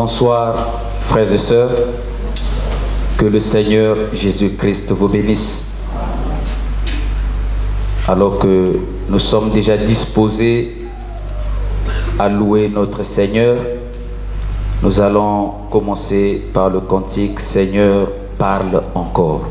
Bonsoir, frères et sœurs. Que le Seigneur Jésus-Christ vous bénisse. Alors que nous sommes déjà disposés à louer notre Seigneur, nous allons commencer par le cantique « Seigneur, parle encore ».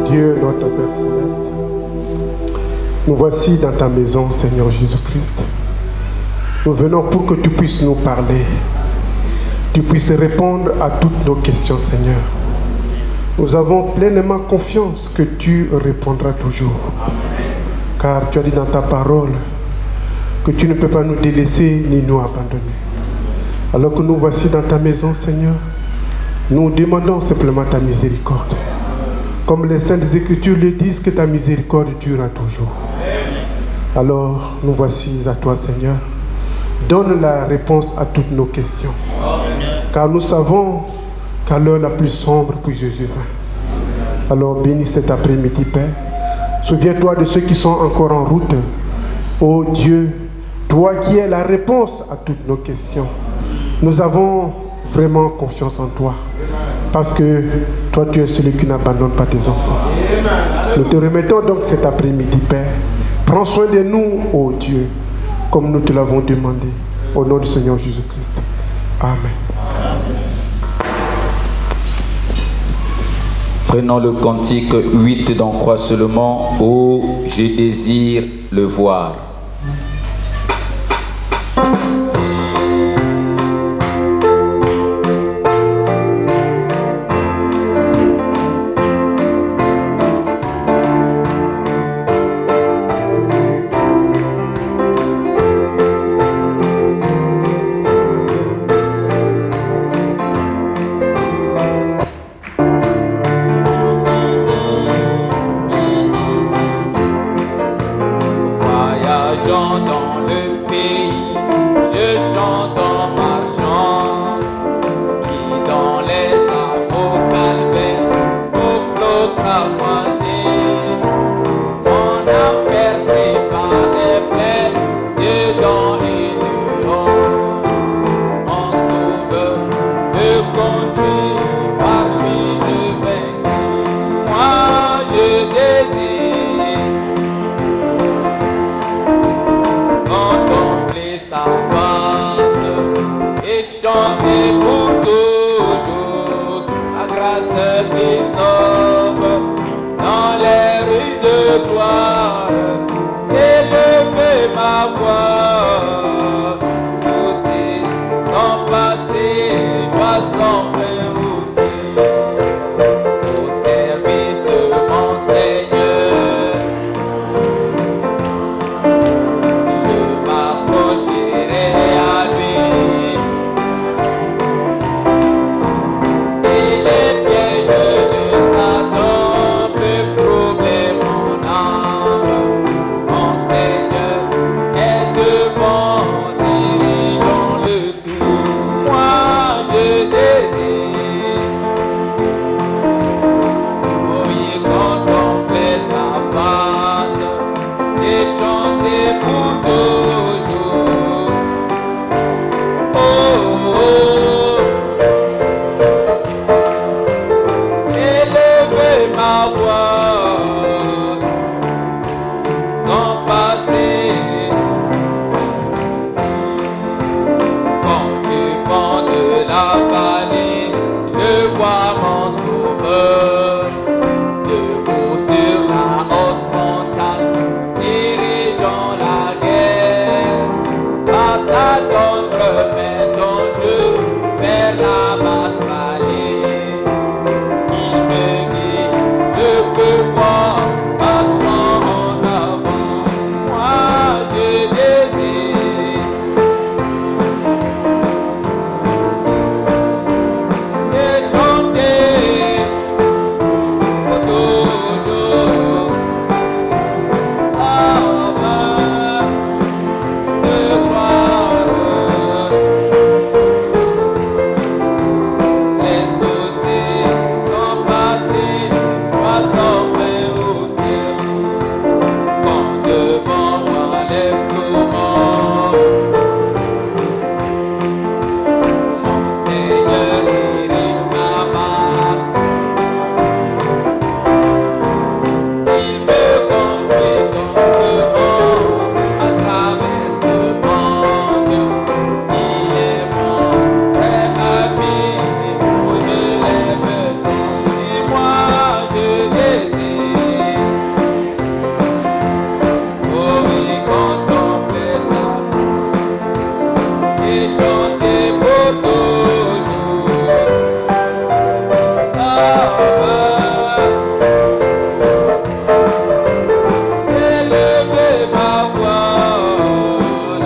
Dieu, notre Père Céleste, nous voici dans ta maison, Seigneur Jésus-Christ. Nous venons pour que tu puisses nous parler, tu puisses répondre à toutes nos questions, Seigneur. Nous avons pleinement confiance que tu répondras toujours. Car tu as dit dans ta parole que tu ne peux pas nous délaisser ni nous abandonner. Alors que nous voici dans ta maison, Seigneur, nous demandons simplement ta miséricorde. Comme les Saintes Écritures le disent, que ta miséricorde durera toujours. Alors, nous voici à toi, Seigneur. Donne la réponse à toutes nos questions. Car nous savons qu'à l'heure la plus sombre, puis Jésus vint. Alors, bénis cet après-midi, Père. Souviens-toi de ceux qui sont encore en route. Ô Dieu, toi qui es la réponse à toutes nos questions. Nous avons vraiment confiance en toi. Parce que toi, tu es celui qui n'abandonne pas tes enfants. Nous te remettons donc cet après-midi, Père. Prends soin de nous, ô Dieu, comme nous te l'avons demandé. Au nom du Seigneur Jésus-Christ. Amen. Prenons le cantique 8 d'En croix seulement. Oh, je désire le voir. le pays, je chante en marchant, qui dans les arbres calvaires, au flot cramoisi, mon âme percée par des flèches, dedans et dehors, mon sauveur me conduit, par lui je vais, moi je désire contempler sa face et chanter pour toujours la grâce qui sauve dans les rues de gloire. Élever ma voix, soucis sans passer, joie sans fin aussi, au service de mon Seigneur. Je m'approcherai à lui et les pièges de Satan peuvent troubler mon âme. Mon Seigneur est devant, dirigeant le tout. Moi je désire, oui, contempler sa face et chanter pour toujours. Oh, oh, oh. Élever ma voix sans passer, quand du vent de la vallée, je vois mon sauveur, debout sur la haute montagne, dirigeant la guerre, face à contre-main ton Dieu, vers la basse vallée. Il me guide, je peux voir, marchant en avant. Moi je désire et chanter pour toujours. Ça va de gloire. Les soucis sont passés, joie sans fin aussi. Quand devant moi les tourments, mon Seigneur dirige ma barque. Il me conduit doucement à travers ce monde. Il est mon vrai ami, où je lève tant. Et moi je désire, oh oui, contempler ça et chanter pour toujours. Ça va élever ma voix,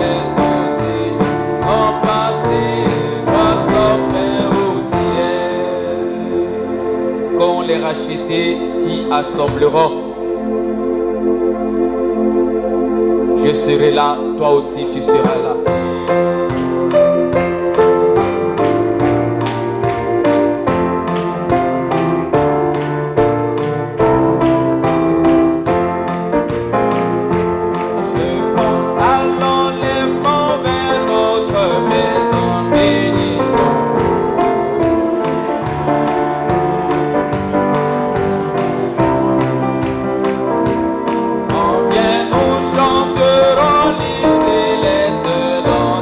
les soucis sont passés, joie sans fin au ciel. Quand les rachetés s'y assembleront, je serai là, toi aussi tu seras là. Je pense à l'enlèvement vers notre maison bénie. Combien nous chanterons l'île céleste dans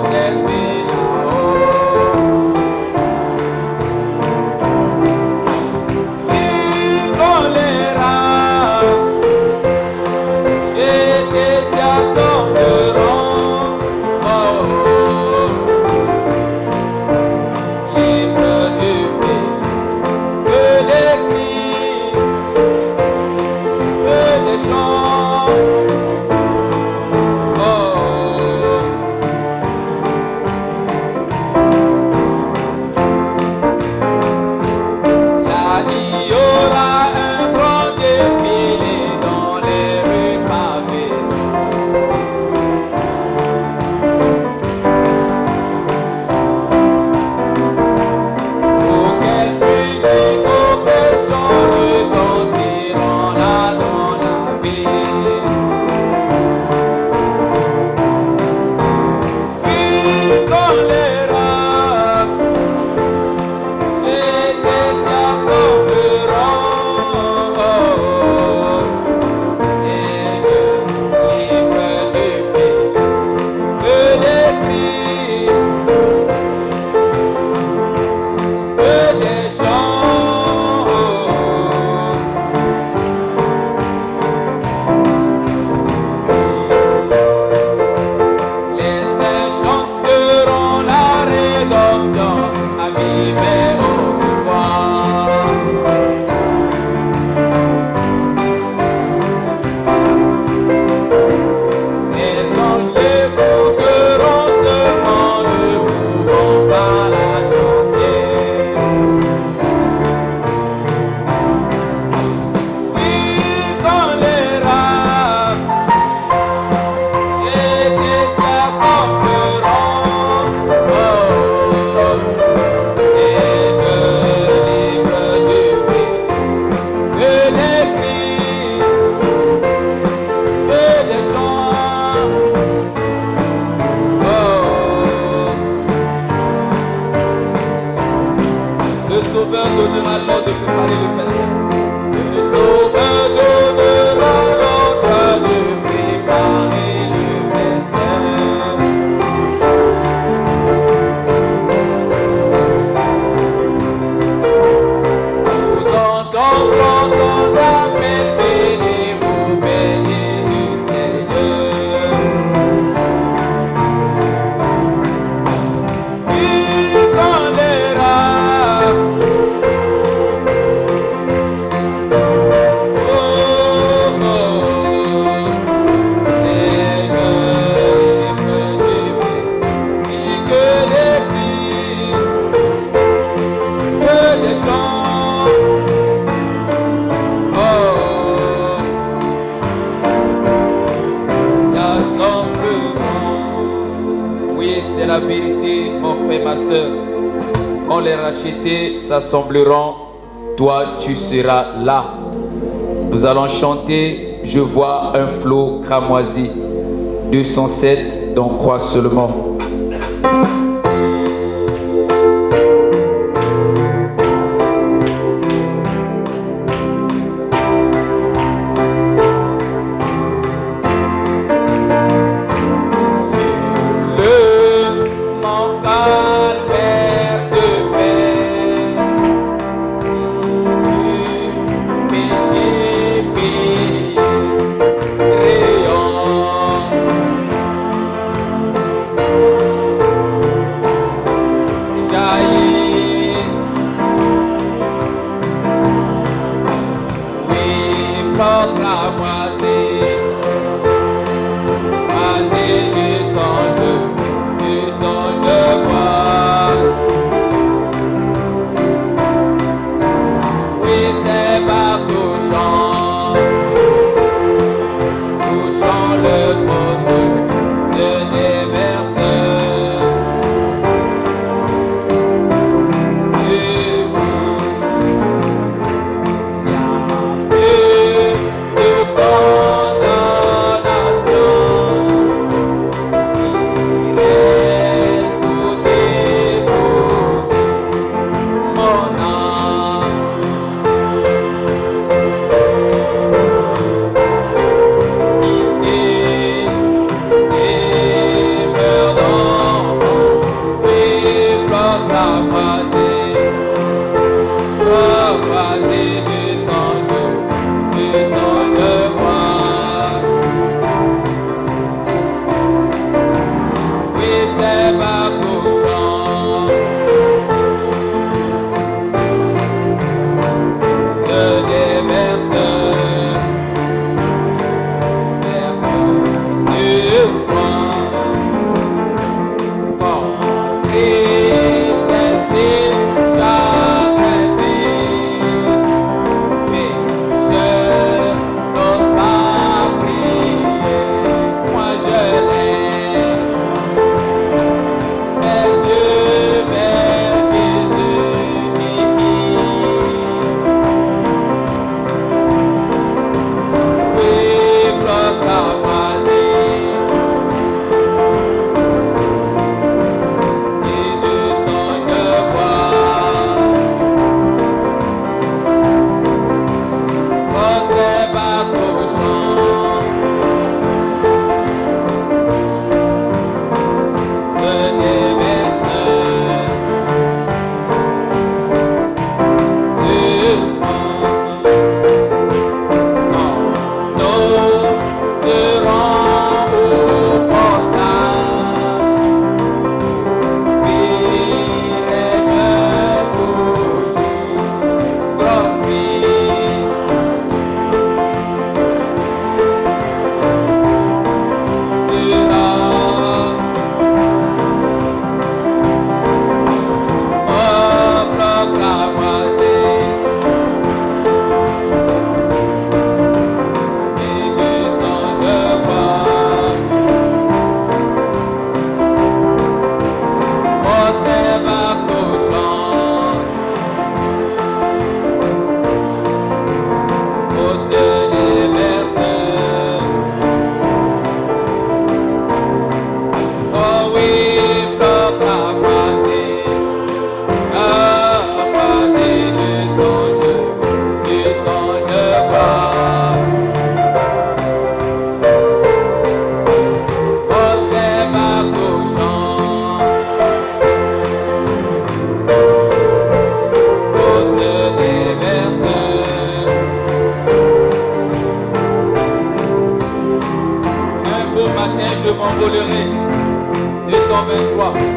Sauveur donnera l'ordre de préparer le festin. Le Sauveur donnera l'ordre de préparer le festin. Vous entendrons son appel, bénis-vous, bénis du Seigneur. Il grandira. C'est la vérité, mon frère, ma soeur. Quand les rachetés s'assembleront, toi, tu seras là. Nous allons chanter Je vois un flot cramoisi. 207, donc crois seulement. 123.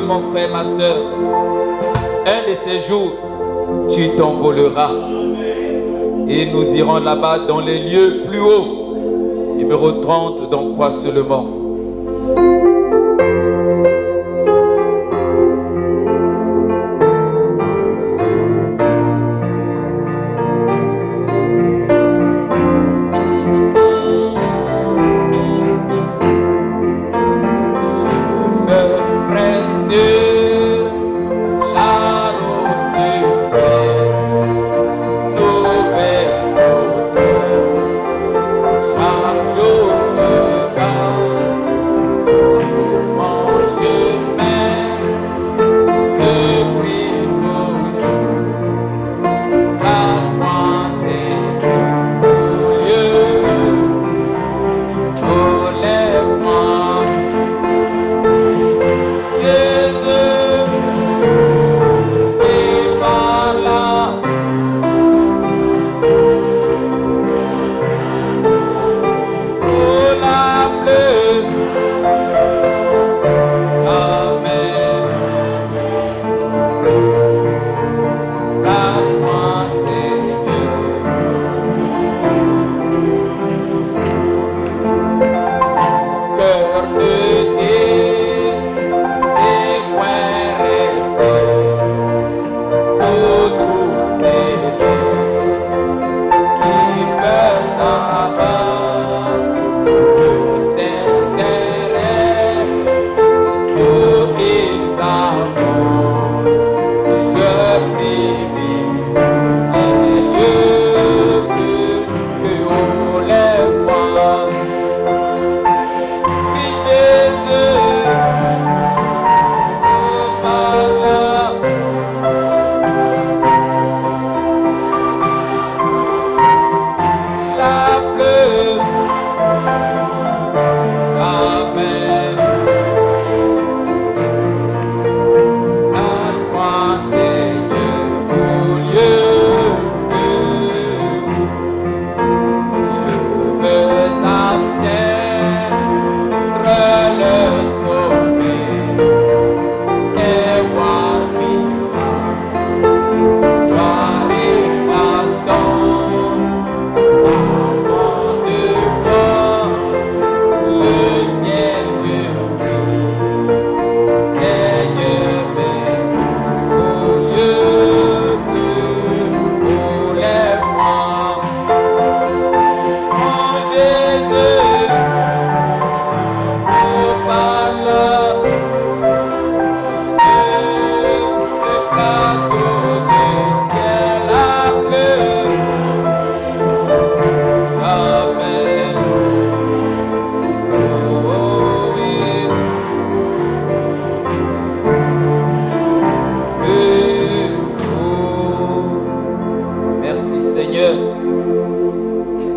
Mon frère, ma soeur, un de ces jours, tu t'envoleras et nous irons là-bas dans les lieux plus hauts. Numéro 30, donc crois seulement. Chaque jour je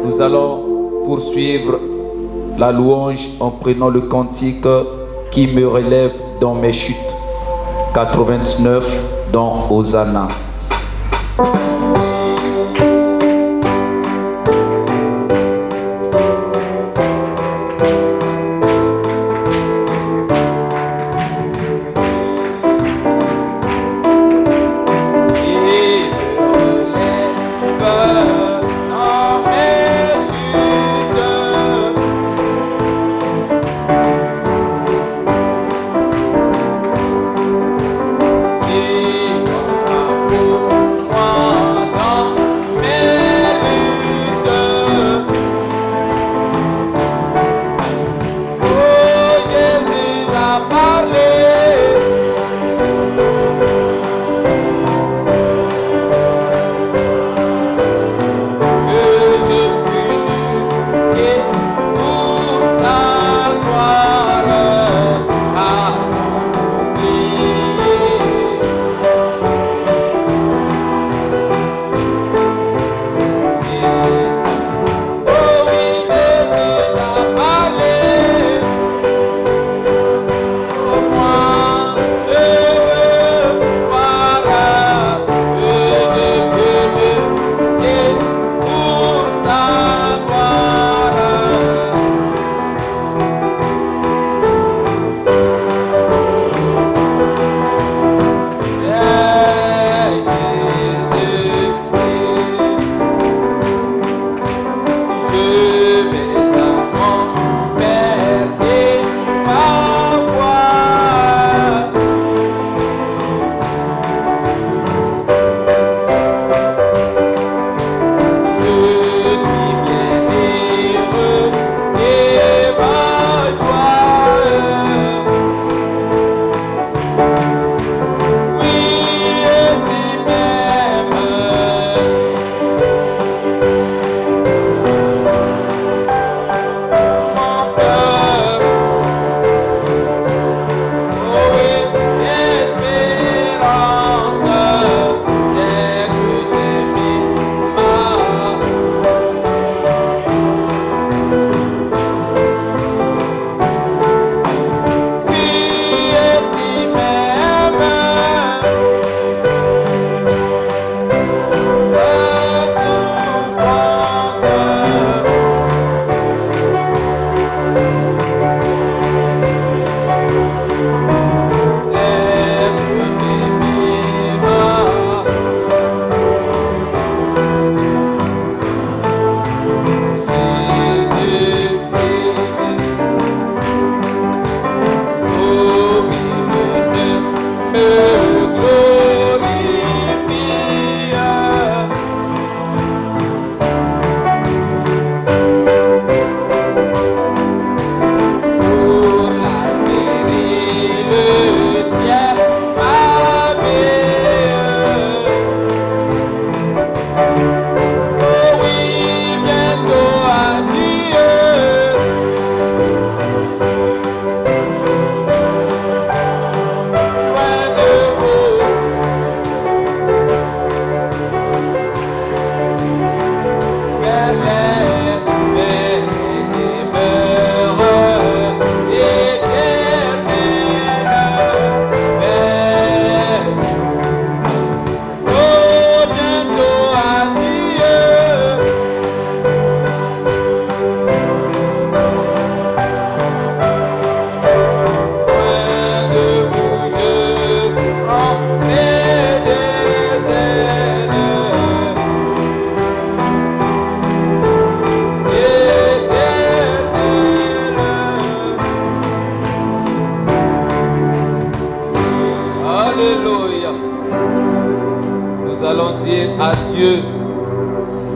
nous allons poursuivre la louange en prenant le cantique qui me relève dans mes chutes. 89 dans Hosanna.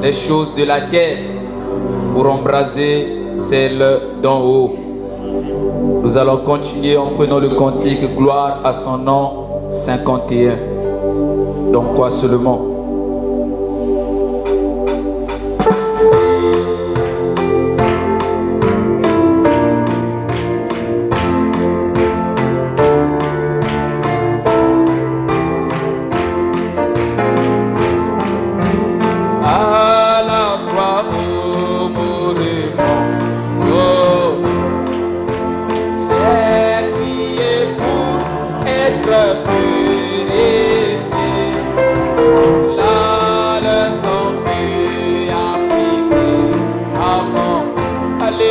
Les choses de la terre pour embraser celles d'en haut. Nous allons continuer en prenant le cantique Gloire à son nom 51. Donc quoi seulement? À la croix, oh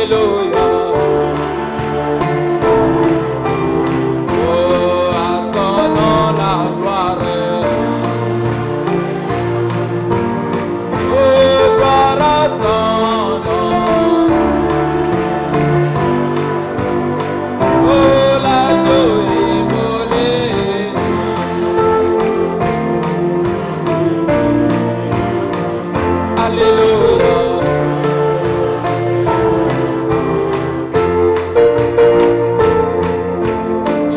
Alléluia. Oh, à son nom la gloire. Oh, gloire à son nom. Oh, l'agneau immolé. Alléluia.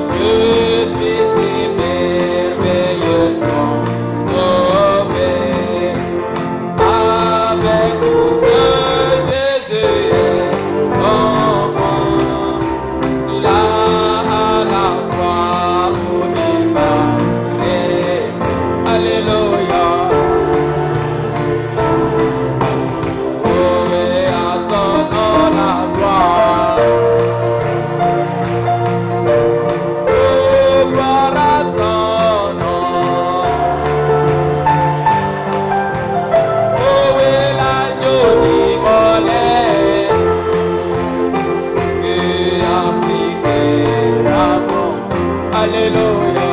Je suis si merveilleusement sauvé. Avec tout ce Jésus est en moi. Là à la croix où il m'a laissé. Alléluia. Oh, et à son nom la gloire. Oh, gloire à son nom. Oh, et l'agneau immolé qui a piqué la mort. Alléluia.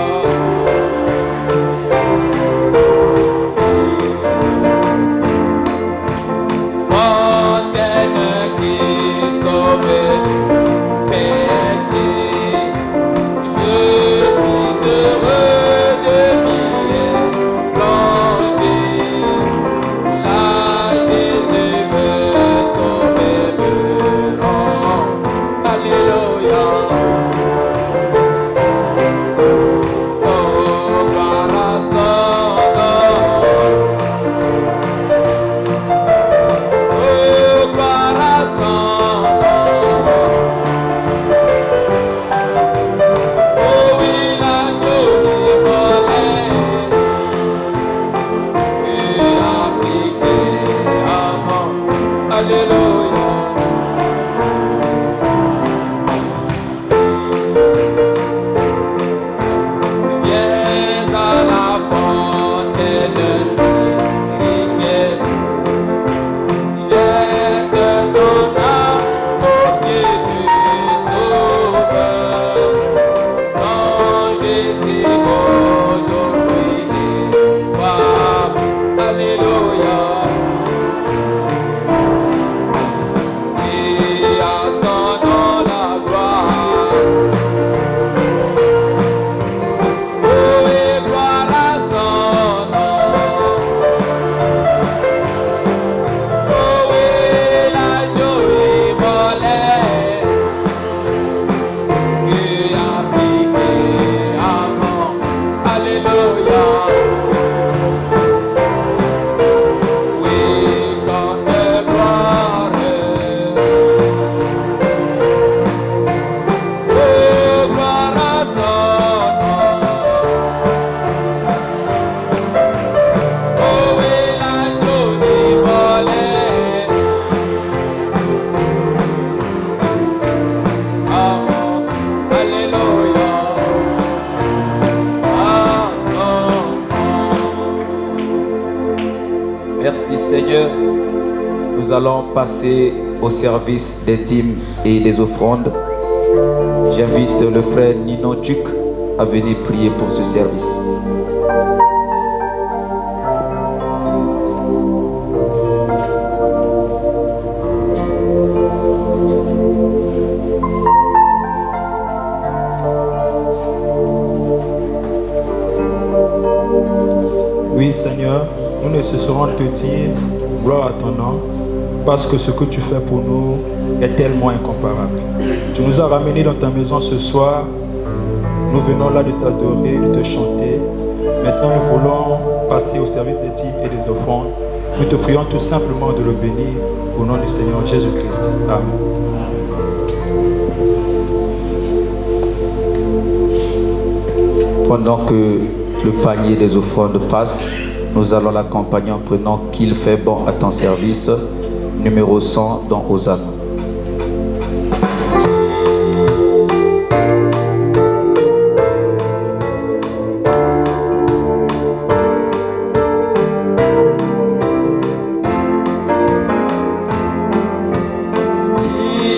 Fontaine qui sauve péché. Je suis heureux de m'y plonger. Là, Jésus me sauve et me rend. Alléluia. Oh, gloire à son nom. Oh, gloire à son nom. Oh, oui, l'agneau immolé qui a piqué à mort. Alléluia. Viens à la fontaine si richesse. Jette ton âme aux pieds du Sauveur. Quand Jésus aujourd'hui et soir. Alléluia. Et à son nom la gloire. Oh, et gloire à son nom. Oh, et l'agneau immolé qui a piqué à mort. Alléluia. Oui, chante gloire. Oh, gloire à son nom. Oh, oui, l'agneau immolé. Amen. Alléluia. À son nom. Merci Seigneur. Nous allons passer au service des dîmes et des offrandes. J'invite le frère Nino Duc à venir prier pour ce service. Oui Seigneur, nous ne cesserons de te dire gloire à ton nom, parce que ce que tu fais pour nous est tellement incomparable. Tu nous as ramenés dans ta maison ce soir, nous venons là de t'adorer, de te chanter. Maintenant nous voulons passer au service des dîmes et des offrandes. Nous te prions tout simplement de le bénir au nom du Seigneur Jésus-Christ. Amen. Pendant que le panier des offrandes passe, nous allons l'accompagner en prenant qu'il fait bon à ton service, numéro 100 dans Hosanna. Qui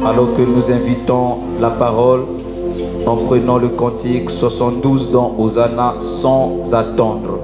Alors que nous invitons la parole, en prenant le cantique 72 dans Hosanna sans attendre.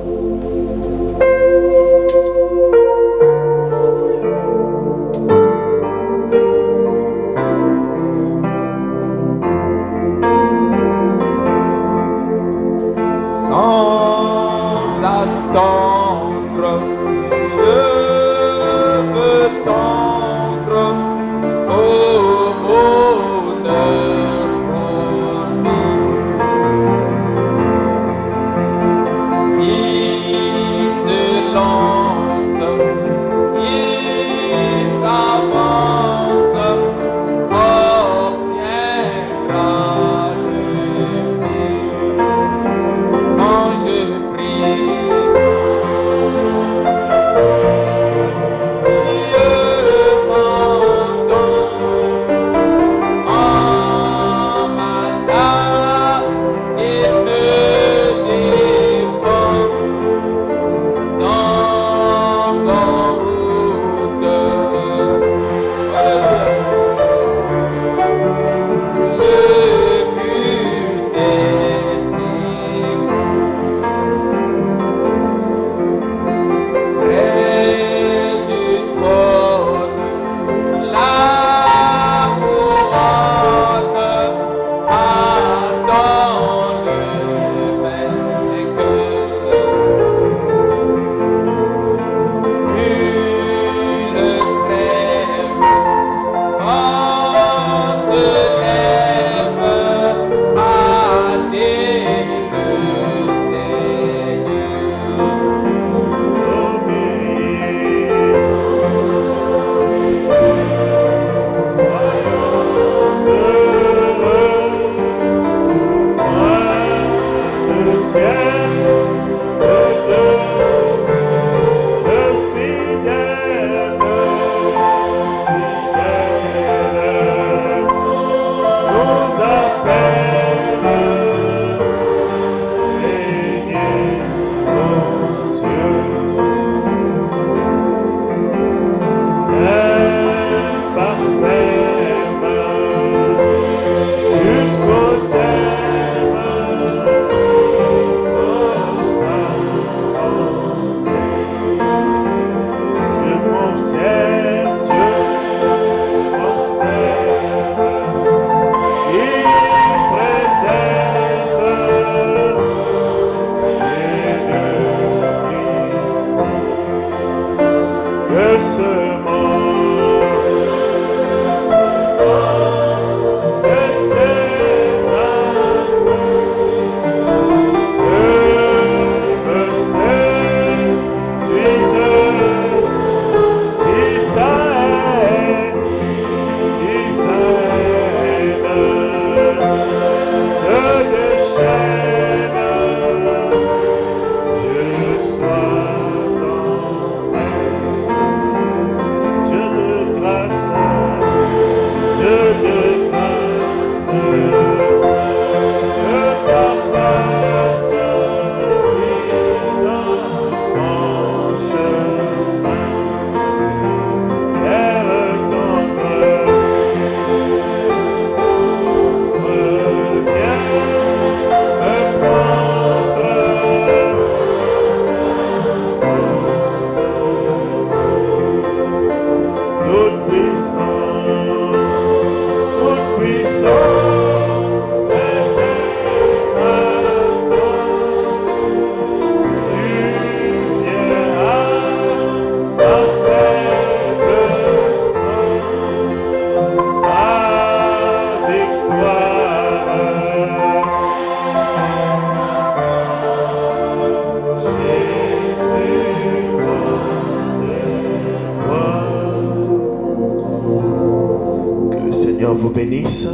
vous bénisse.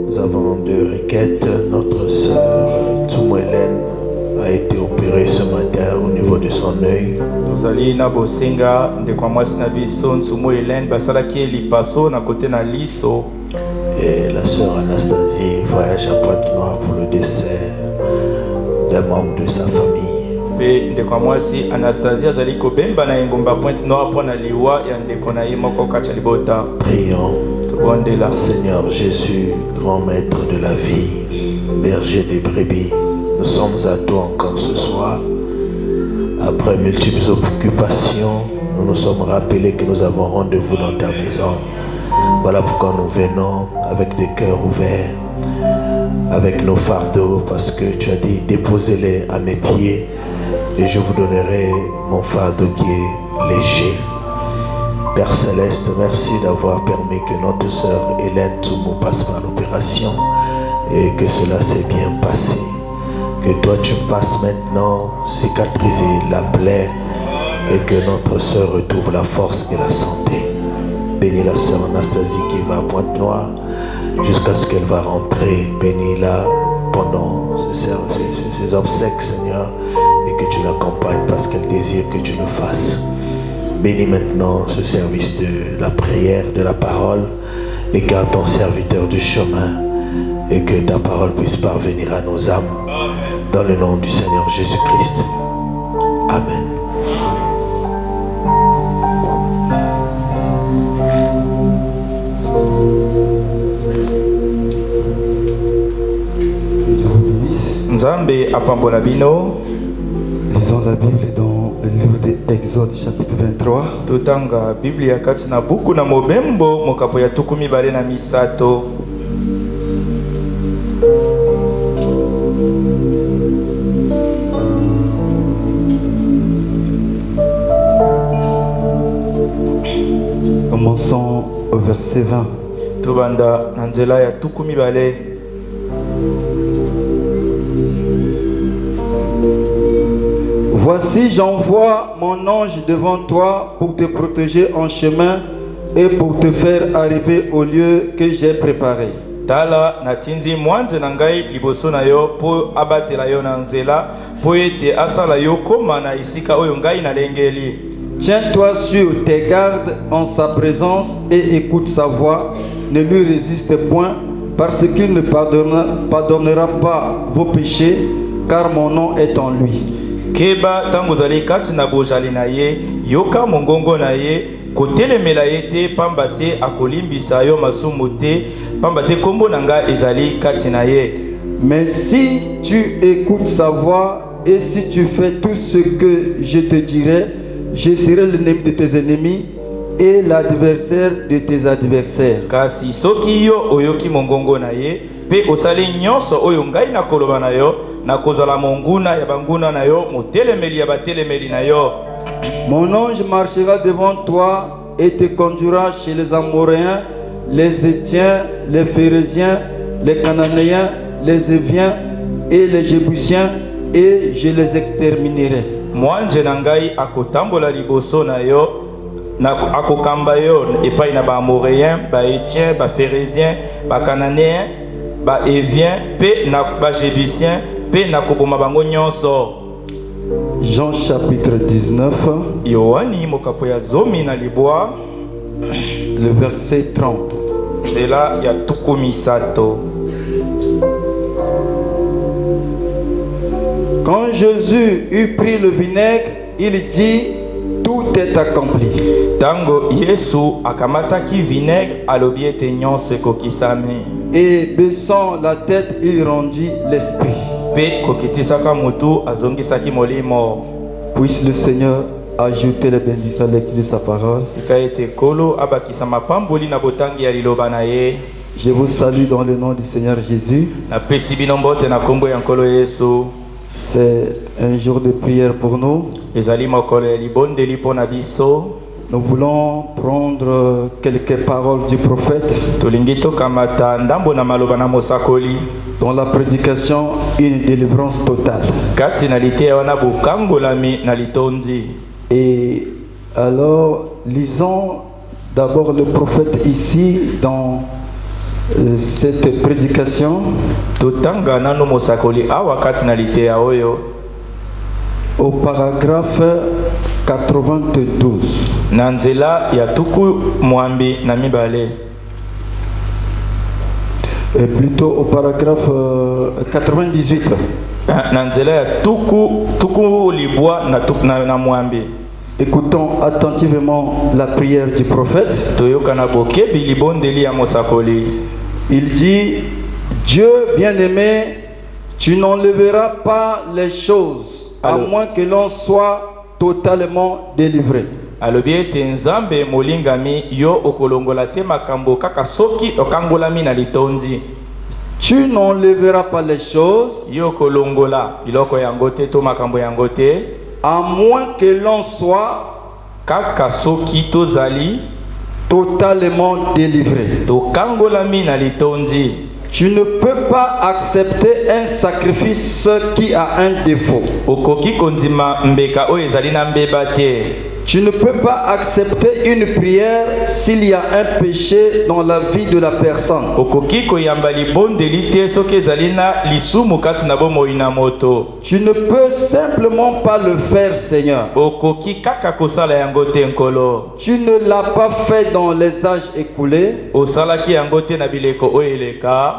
Nous avons deux requêtes. Notre sœur Tsumo Hélène a été opérée ce matin au niveau de son œil. Et la sœur Anastasie voyage à Pointe-Noire pour le décès d'un membre de sa famille. pe ndeko mwasi Anastasia azali kobemba na engomba Pointe Noire pona liwa ya ndeko na ye moko kati libota. Prions. Seigneur Jésus, grand maître de la vie, berger des brebis, nous sommes à toi encore ce soir. Après multiples occupations, nous nous sommes rappelés que nous avons rendez-vous dans ta maison. Voilà pourquoi nous venons avec des cœurs ouverts, avec nos fardeaux, parce que tu as dit déposez-les à mes pieds et je vous donnerai mon fardeau qui est léger. Père Céleste, merci d'avoir permis que notre sœur Hélène Toumou passe par l'opération et que cela s'est bien passé. Que toi tu passes maintenant cicatriser la plaie et que notre sœur retrouve la force et la santé. Bénis la sœur Anastasie qui va à Pointe-Noire jusqu'à ce qu'elle va rentrer. Bénis-la pendant ces obsèques, Seigneur, et que tu l'accompagnes parce qu'elle désire que tu le fasses. Bénis maintenant ce service de la prière, de la parole, et garde ton serviteur du chemin, et que ta parole puisse parvenir à nos âmes. Dans le nom du Seigneur Jésus-Christ. Amen. Nzambe apambola bino. Lisons la Bible dans le livre d'Exode chapitre 23. Totanga Biblia kati na buku na mobembo mokapo ya tukumi bale na misato. Commençons au verset 20. Tobanda nanzela ya tukumi bale. Voici, j'envoie mon ange devant toi pour te protéger en chemin et pour te faire arriver au lieu que j'ai préparé. Tala natinzi mwanze na ngai liboso na yo po abatela yo na nzela po ete asala yo koma na isika oyo ngai nalengeli. Tiens-toi sur tes gardes en sa présence et écoute sa voix. Ne lui résiste point, parce qu'il ne pardonnera pas vos péchés, car mon nom est en lui. Keba tambozali kati na bojali na ye, yoka mongongo na ye, kotelemela ye te pamba te akolimbisa yo masumu te, pamba te kombo na nga ezali kati na ye. Mais si tu écoutes sa voix et si tu fais tout ce que je te dirai, je serai l'ennemi de tes ennemis et l'adversaire de tes adversaires. Kasi soki yo oyoki mongongo na ye, pe osali nyonso oyo ngai na koloba na yo, na kozala monguna ya banguna na yo, motelemeli ya batelemeli na yo. Mon ange marchera devant toi et te conduira chez les Amoréens, les Étiens, les Phérésiens, les Cananéens, les Éviens et les Jébusiens, et je les exterminerai. Mwanje na ngai akotambola liboso na yo, na akokamba yo epai na ba Amoréens, ba Étiens, ba Phérésiens, ba Cananéens, ba Éviens, pe na ba Jébusiens, pe na koboma bango nyonso. Jean chapitre 19. Yohani mokapo ya zomi na libwa. Le verset 30. C'est là ya tukumi sato. Quand Jésus eut pris le vinaigre, il dit, tout est accompli. Tango Yesu akamataki vinaigre alobi ete nyonso ekokisami. Et baissant la tête, il rendit l'esprit. Pe kokitisaka mutu azongisaki molimo. Puisse le Seigneur ajouter les bénédictions à lecture de sa parole. Sika ete kolo abakisa mapamboli na botangi ya liloba na ye. Je vous salue dans le nom du Seigneur Jésus. Na pesi bino mbote na kombo ya nkolo Yesu. C'est un jour de prière pour nous. Ezali mokolo ya libondeli pona biso. Nous voulons prendre quelques paroles du prophète. Tolingito kamata ndambo na maloba na mosakoli. Dans la prédication, une délivrance totale. Kati na lite wana bukangolami na litondi. Et alors, lisons d'abord le prophète ici dans cette prédication. Totanga nano mosakoli awa kati na lite ya oyo. Au paragraphe 92. Nanzela ya tuku mwambi na mibale. Plutôt au paragraphe 98. Écoutons attentivement la prière du prophète. Il dit, Dieu bien-aimé, tu n'enlèveras pas les choses, à moins que l'on soit totalement délivré. Tu n'enlèveras pas les choses, à moins que l'on soit totalement délivré. Tu ne peux pas accepter un sacrifice qui a un défaut. Tu ne peux pas accepter une prière s'il y a un péché dans la vie de la personne. Tu ne peux simplement pas le faire, Seigneur. Tu ne l'as pas fait dans les âges écoulés.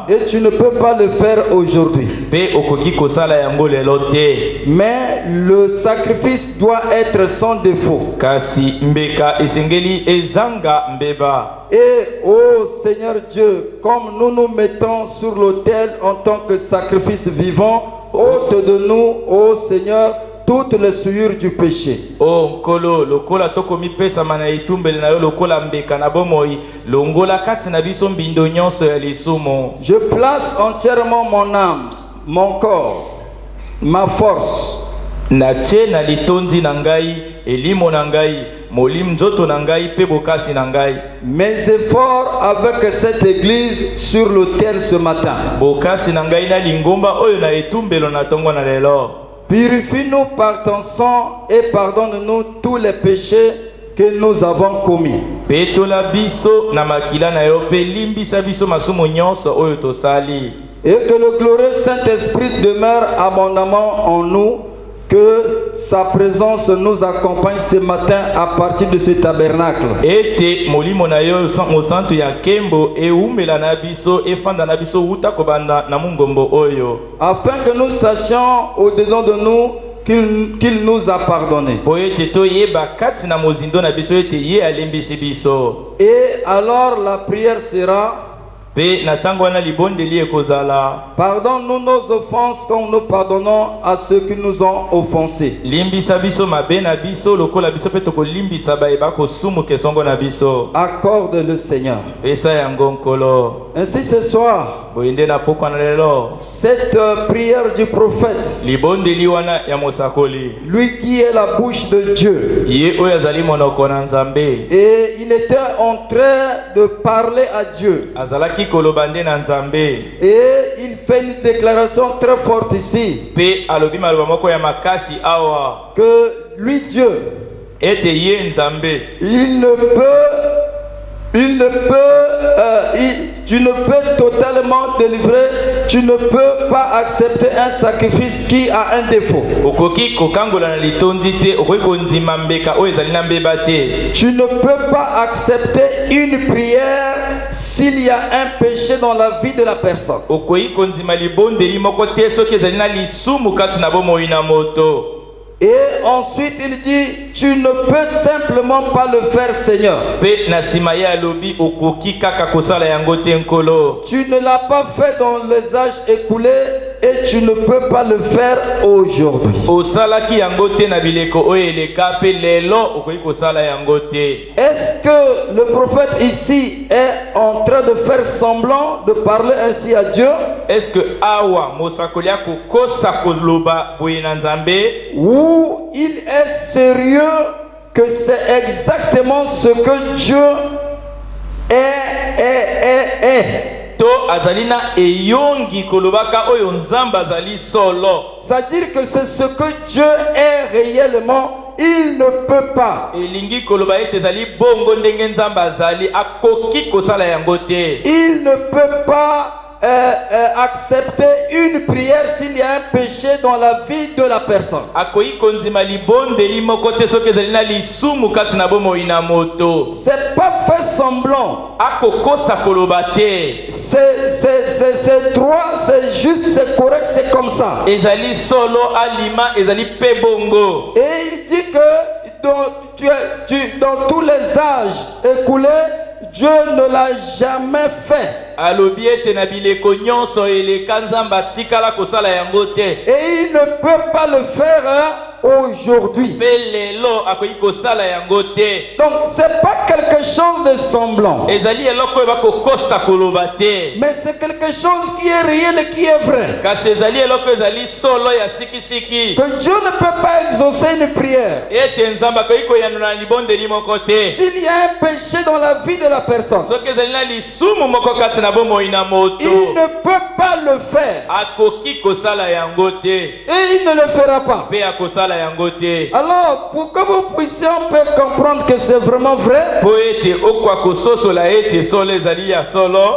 Et tu ne peux pas le faire aujourd'hui. Mais le sacrifice doit être sans défaut. Et ô Seigneur Dieu, comme nous nous mettons sur l'autel en tant que sacrifice vivant, ôte de nous, ô Seigneur, toutes les souillures du péché. Je place entièrement mon âme, mon corps, ma force, mes efforts avec cette église sur l'autel ce matin. Purifie-nous par ton sang et pardonne-nous tous les péchés que nous avons commis. Et que le glorieux Saint-Esprit demeure abondamment en nous. Que sa présence nous accompagne ce matin à partir de ce tabernacle. Afin que nous sachions au-dedans de nous qu'il nous a pardonné. Et alors la prière sera: pardonne-nous nos offenses comme nous pardonnons à ceux qui nous ont offensés. Accorde le Seigneur. Ainsi ce soir, cette prière du prophète, lui qui est la bouche de Dieu, et il était en train de parler à Dieu. Et il fait une déclaration très forte ici, que lui Dieu, tu ne peux totalement délivrer, tu ne peux pas accepter un sacrifice qui a un défaut. Tu ne peux pas accepter une prière s'il y a un péché dans la vie de la personne. Et ensuite il dit, tu ne peux simplement pas le faire, Seigneur. Tu ne l'as pas fait dans les âges écoulés et tu ne peux pas le faire aujourd'hui. Est-ce que le prophète ici est en train de faire semblant de parler ainsi à Dieu? Est-ce que ou il est sérieux que c'est exactement ce que Dieu est. C'est-à-dire que c'est ce que Dieu est réellement. Il ne peut pas. Il ne peut pas accepter une prière s'il y a un péché dans la vie de la personne. C'est pas fait semblant. C'est droit, c'est juste, c'est correct, c'est comme ça. Et il dit que dans tous les âges écoulés, Dieu ne l'a jamais fait. Et il ne peut pas le faire aujourd'hui. Donc c'est pas quelque chose de semblant, mais c'est quelque chose qui est réel et qui est vrai. Que Dieu ne peut pas exaucer une prière s'il y a un péché dans la vie de la personne. Il ne peut pas le faire et il ne le fera pas. Alors, pour que vous puissiez un peu comprendre que c'est vraiment vrai,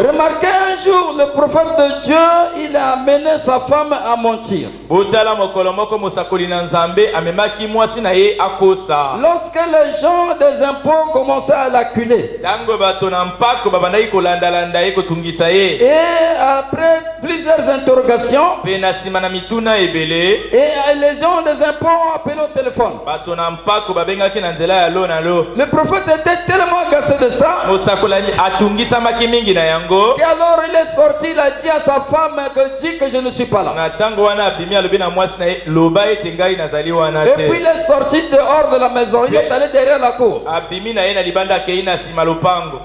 remarquez un jour le prophète de Dieu, il a amené sa femme à mentir. Lorsque les gens des impôts commençaient à l'acculer, et après plusieurs interrogations, et les gens des impôts ont appelé au téléphone. Le prophète était tellement agacé de ça qu'alors il est sorti, il a dit à sa femme que je ne suis pas là. Et puis il est sorti dehors de la maison, il est allé derrière la cour.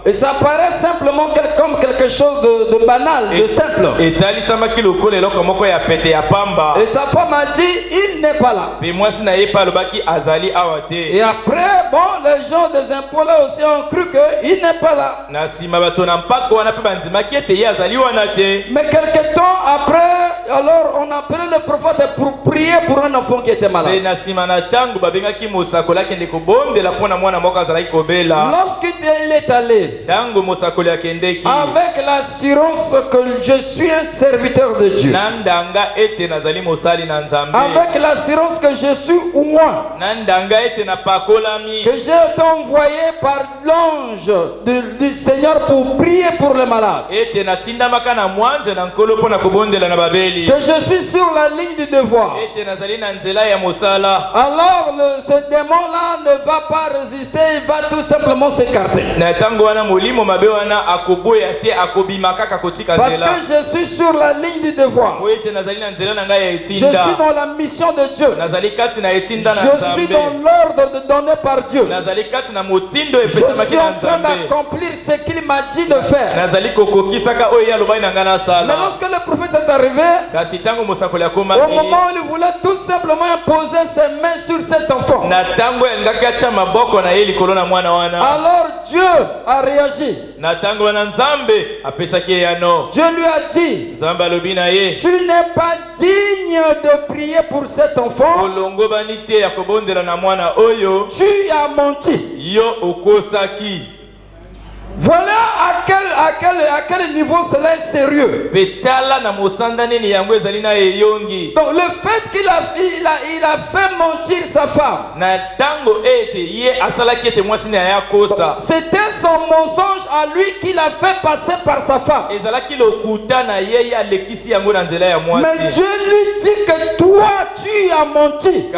Et ça paraît simplement comme quelque chose de banal, de simple. Et sa femme a dit, il n'est pas là. Et après, bon, les gens des impôts là aussi ont cru qu'il n'est pas là. Mais quelques temps après, alors on a appelé le prophète pour prier pour un enfant qui était malade. Lorsqu'il est allé, avec l'assurance que je suis un serviteur de Dieu, avec l'assurance que je suis au moins, que j'ai été envoyé par l'ange du Seigneur pour prier pour les malades, que je suis sur la ligne du devoir, alors ce démon-là ne va pas résister, il va tout simplement s'écarter. Parce que je suis sur la ligne du devoir. Je suis dans la mission de Dieu. Je suis dans l'ordre donné par Dieu. Je suis en train d'accomplir ce qu'il m'a dit de faire. Mais lorsque le prophète est arrivé, au moment où il voulait tout simplement imposer ses mains sur cet enfant, alors Dieu a réagi. Dieu lui a dit, tu n'es pas digne de prier pour cet enfant. Tu as menti. Voilà à quel niveau cela est sérieux. Donc le fait qu'il a fait mentir sa femme, c'était son mensonge à lui qu'il a fait passer par sa femme. Mais Dieu lui dit que toi tu as menti.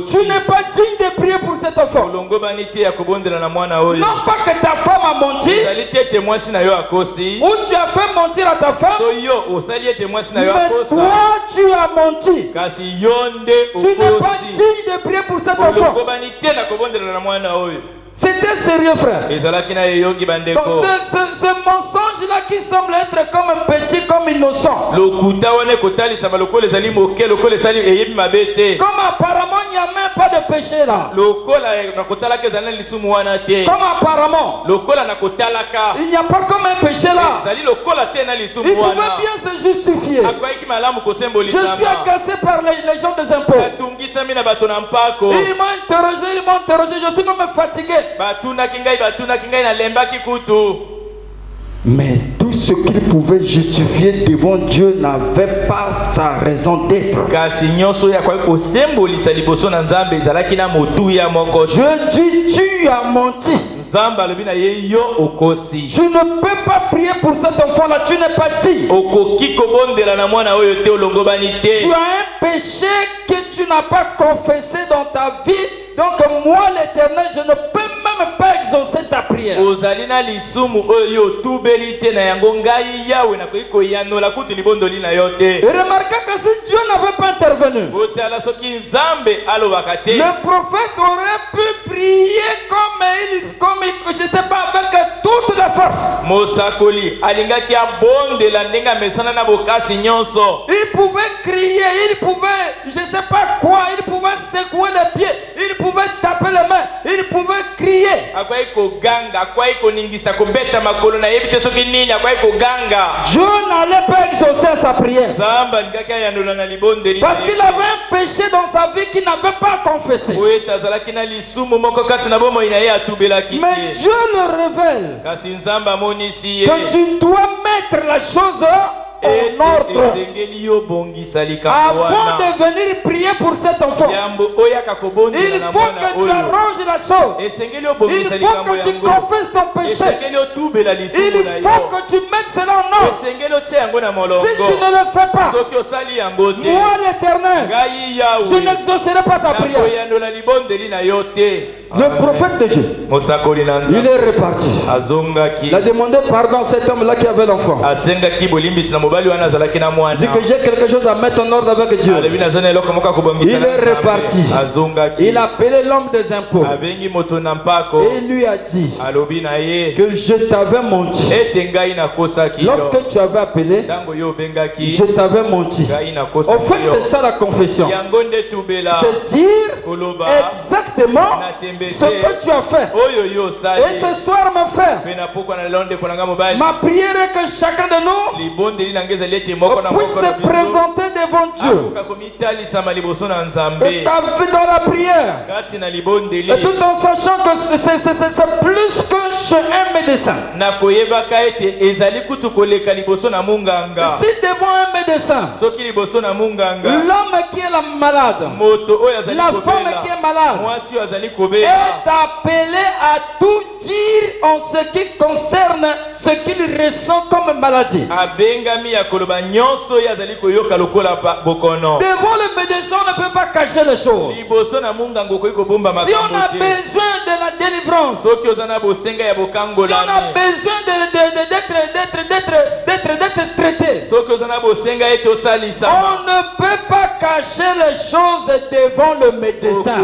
Tu n'es pas digne de prier pour cet enfant. Non pas que ta femme a menti, ou tu as fait mentir à ta femme, mais toi tu as menti. Tu n'es pas digne de prier pour cet enfant. C'était sérieux, frère. Donc ce mensonge-là qui semble être comme un petit, comme innocent, comme apparemment il n'y a même pas de péché là, comme apparemment il n'y a pas comme un péché là, il pouvait bien se justifier. Je suis agacé par les gens des impôts. Ils m'ont interrogé, je suis même fatigué. Mais tout ce qu'il pouvait justifier devant Dieu n'avait pas sa raison d'être. Je dis, tu as menti. Je ne peux pas prier pour cet enfant-là, tu n'es pas dit. Tu as un péché que tu n'as pas confessé dans ta vie. Donc moi l'Éternel, je ne peux même pas exaucer ta prière. Et remarquez que si Dieu n'avait pas intervenu, le prophète aurait pu prier comme je ne sais pas, avec toute la force. Il pouvait crier, il pouvait, je ne sais pas quoi, il pouvait secouer les pieds, il pouvait taper les mains, il pouvait crier. Dieu n'allait pas exaucer sa prière. Parce qu'il avait un péché dans sa vie qu'il n'avait pas confessé. Mais Dieu le révèle que tu dois mettre la chose en ordre avant de venir prier pour cet enfant. Il faut que tu arranges la chose. Il faut que tu confesses ton péché. Il faut que tu mettes cela en ordre. Si tu ne le fais pas, moi l'Éternel, je n'exaucerai pas ta prière. Le prophète de Dieu, il est reparti. Il a demandé pardon à cet homme-là qui avait l'enfant. Il dit que j'ai quelque chose à mettre en ordre avec Dieu. Il est reparti. Il a appelé l'homme des impôts et il lui a dit que je t'avais menti. Lorsque tu avais appelé, je t'avais menti. En fait, c'est ça la confession. C'est dire exactement ce que tu as fait. Et ce soir, mon frère, ma prière est que chacun de nous puisse se présenter devant Dieu et t'avoir dans la prière, et tout en sachant que c'est plus que chez un médecin. Si devant un médecin, l'homme qui est la malade, la femme qui est malade, est appelé à tout dire en ce qui concerne ce qu'il ressent comme maladie. Devant le médecin, on ne peut pas cacher les choses. Si on a besoin de la délivrance, si on a besoin d'être traité, on ne peut pas cacher les choses devant le médecin.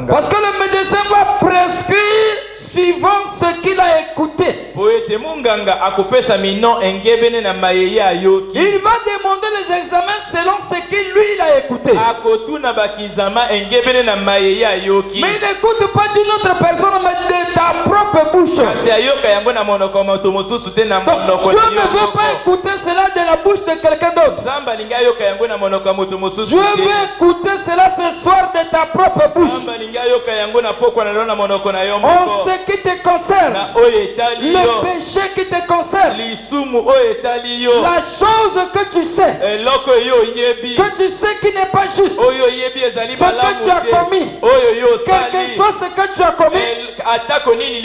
Parce que le médecin va prescrire suivant ce qu'il a écouté. Il va demander les examens selon ce qu'il lui a écouté. Mais il n'écoute pas d'une autre personne, mais de ta propre bouche. Donc, Dieu ne veut pas écouter cela de la bouche de quelqu'un d'autre. Dieu veut écouter cela ce soir de ta propre bouche. En ce qui te concerne, le péché qui te concerne, la chose que tu sais qui n'est pas juste, ce que tu as commis, quel que soit ce que tu as commis,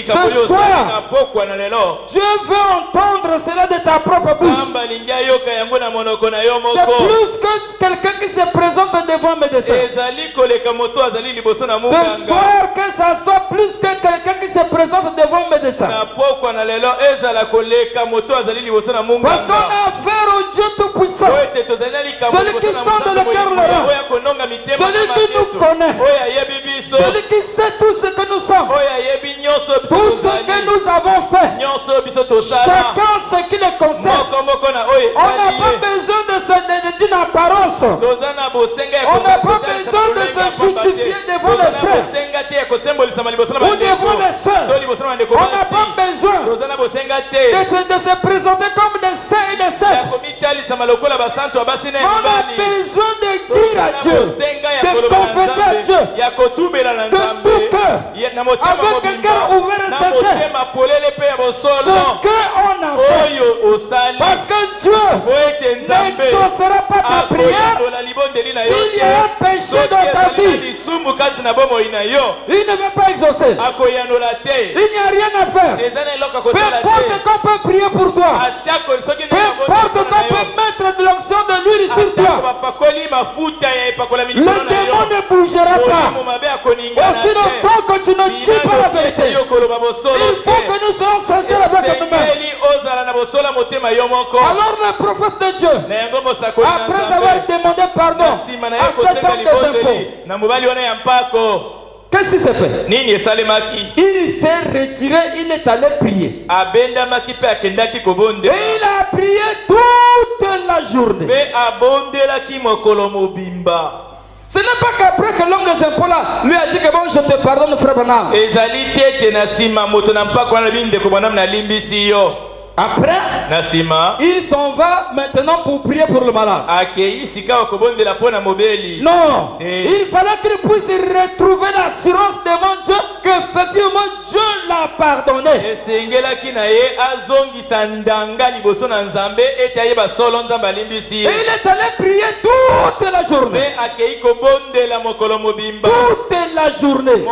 ce soir, Dieu veut entendre cela de ta propre bouche. C'est plus que quelqu'un qui se présente devant un médecin. Ce soir, que ça soit plus que quelqu'un qui se présente devant un médecin. Parce qu'on a affaire au Dieu Tout-Puissant, celui qui sonde le cœur, celui qui nous connaît, celui qui sait tout ce que nous sommes, tout ce que nous avons fait, chacun ce qui le concerne. On n'a pas besoin d'une apparence, on n'a pas besoin de se justifier devant les frères ou devant les sœurs. On n'a pas besoin de se présenter comme des des saints et des saintes. On a besoin de dire à Dieu, de confesser à Dieu, de tout cœur, avec un cœur ouvert et sincère, ce qu'on a fait. Parce que Dieu n'exaucera pas ta prière s'il y a un péché dans ta vie. Il ne veut pas exaucer. Il n'y a rien à faire. Peu importe qu'on peut prier pour toi, peu importe qu'on peut mettre de l'onction de l'huile sur toi, le démon ne bougera pas. Aussi longtemps que tu ne dis pas la vérité, il faut que nous soyons sincères avec nous-mêmes. Alors le prophète de Dieu, après avoir demandé pardon à cet homme des impôts, qu'est-ce qu'il s'est fait? Il s'est retiré, il est allé prier. Et il a prié toute la journée. Ce n'est pas qu'après que l'homme des impôts là lui a dit que bon, je te pardonne, frère Branham. Après, il s'en va maintenant pour prier pour le malade. Non, il fallait qu'il puisse retrouver l'assurance devant Dieu qu'effectivement Dieu l'a pardonné. Et il est allé prier toute la journée. Toute la journée.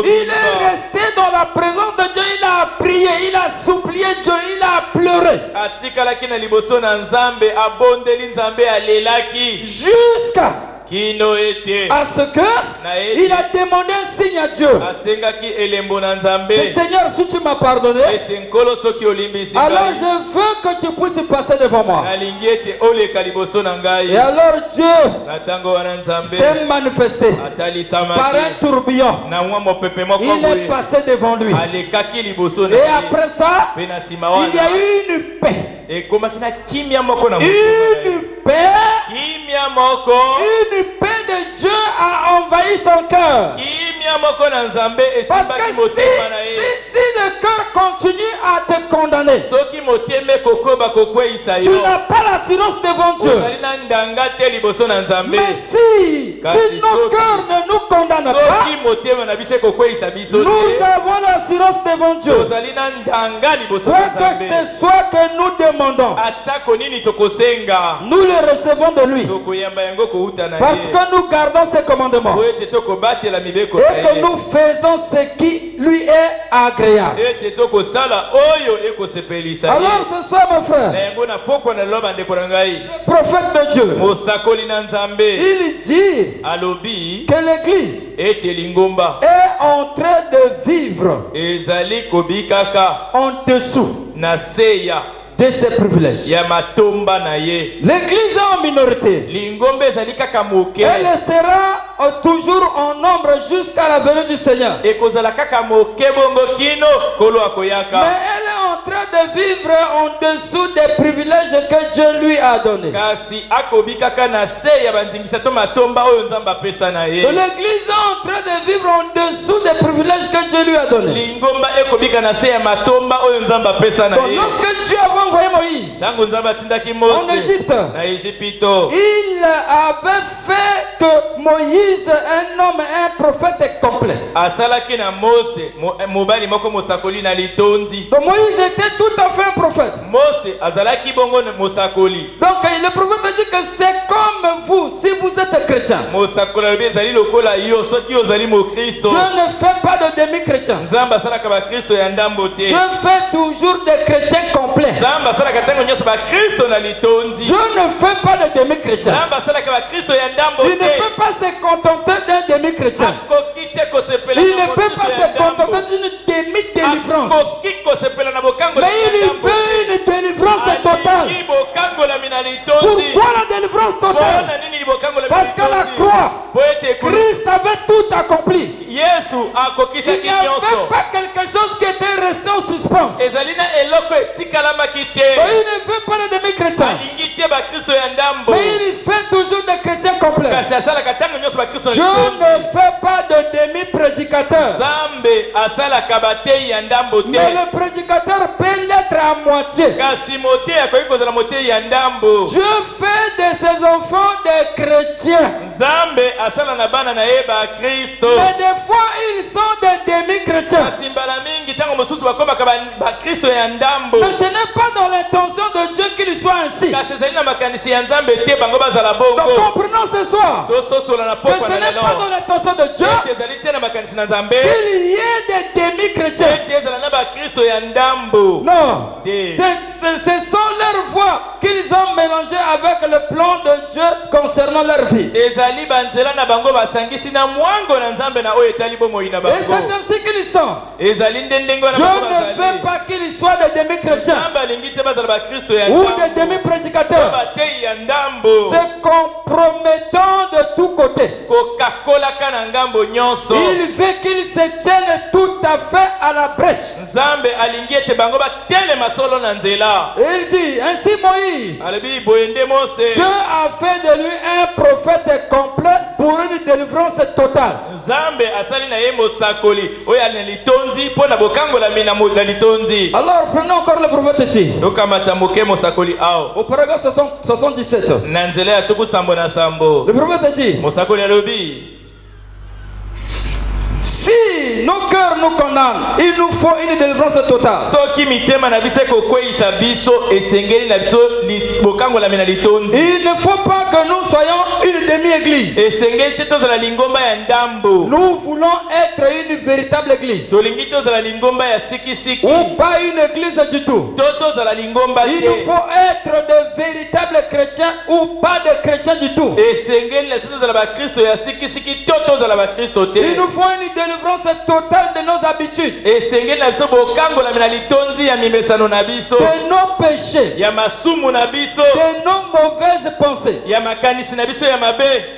Il est resté dans la présence de Dieu. Il a prié, il a supplié Dieu. Il a pleuré jusqu'à ce que il a demandé un signe à Dieu. Et Seigneur, si tu m'as pardonné, alors je veux que tu puisses passer devant moi. Et alors Dieu s'est manifesté par un tourbillon. Il est passé devant lui. Et après ça, il y a eu une paix. Une paix de Dieu a envahi son cœur. Parce que si le cœur continue à te condamner, tu n'as pas l'assurance devant Dieu. Mais si nos cœurs ne nous condamnent pas, nous avons l'assurance devant Dieu. Quoi que ce soit que nous demandons, nous le recevons de lui. Parce que nous gardons ses commandements et que nous faisons ce qui lui est agréable. Alors ce soir, mon frère, le prophète de Dieu, il dit que l'Église est en train de vivre en dessous de ses privilèges. L'église est en minorité. Elle sera toujours en nombre jusqu'à la venue du Seigneur. Mais elle est en train de vivre en dessous des privilèges que Dieu lui a donnés. L'église est en train de vivre en dessous des privilèges que Dieu lui a donnés. Donc, lorsque Dieu a envoyé Moïse en Égypte, il avait fait que Moïse, un homme, un prophète complet. Donc Moïse était tout à fait un prophète. Donc le prophète dit que c'est comme vous, si vous êtes chrétien. Dieu ne fait pas de demi-chrétiens. Dieu fait toujours des chrétiens complets. Dieu ne fait pas de demi-chrétien. Il ne peut pas se contenter d'un demi-chrétien. Il ne peut pas se contenter d'une demi-délivrance. Mais il veut une délivrance totale. Pourquoi la délivrance totale? Parce qu'à la croix, Christ avait tout accompli. Il n'y avait pas quelque chose qui était resté en suspens. Il ne veut pas de demi-chrétiens. Mais il fait toujours des chrétiens complets. Je ne fais pas de demi-prédicateur. Mais le prédicateur peut l'être à moitié. Dieu fait de ses enfants des chrétiens. Mais des fois ils sont des demi-chrétiens. Mais ce n'est pas dans l'intention de Dieu qu'il soit ainsi. Donc comprenons ce soir que ce n'est pas dans l'intention de Dieu qu'il y ait des demi-chrétiens. Non, ce sont leurs voix qu'ils ont mélangées avec le plan de Dieu concernant leur vie. Et c'est ainsi qu'ils sont. Dieu ne veut pas qu'ils soient des demi-chrétiens ou des demi-prédicateurs. C'est compromettant de tous côtés. Il veut qu'ils se tiennent tout à fait à la brèche. Il dit, ainsi Moïse, Dieu a fait de lui un prophète complet pour une délivrance totale. Alors prenons encore le prophète ici. Au paragraphe 77. Le prophète dit, si nos cœurs nous condamnent, il nous faut une délivrance totale. Il ne faut pas que nous soyons une demi-église. Nous voulons être une véritable église. Ou pas une église du tout. Il nous faut être de véritables chrétiens ou pas de chrétiens du tout. Il nous faut une délivrance totale de nos habitudes, de nos péchés, de nos mauvaises pensées,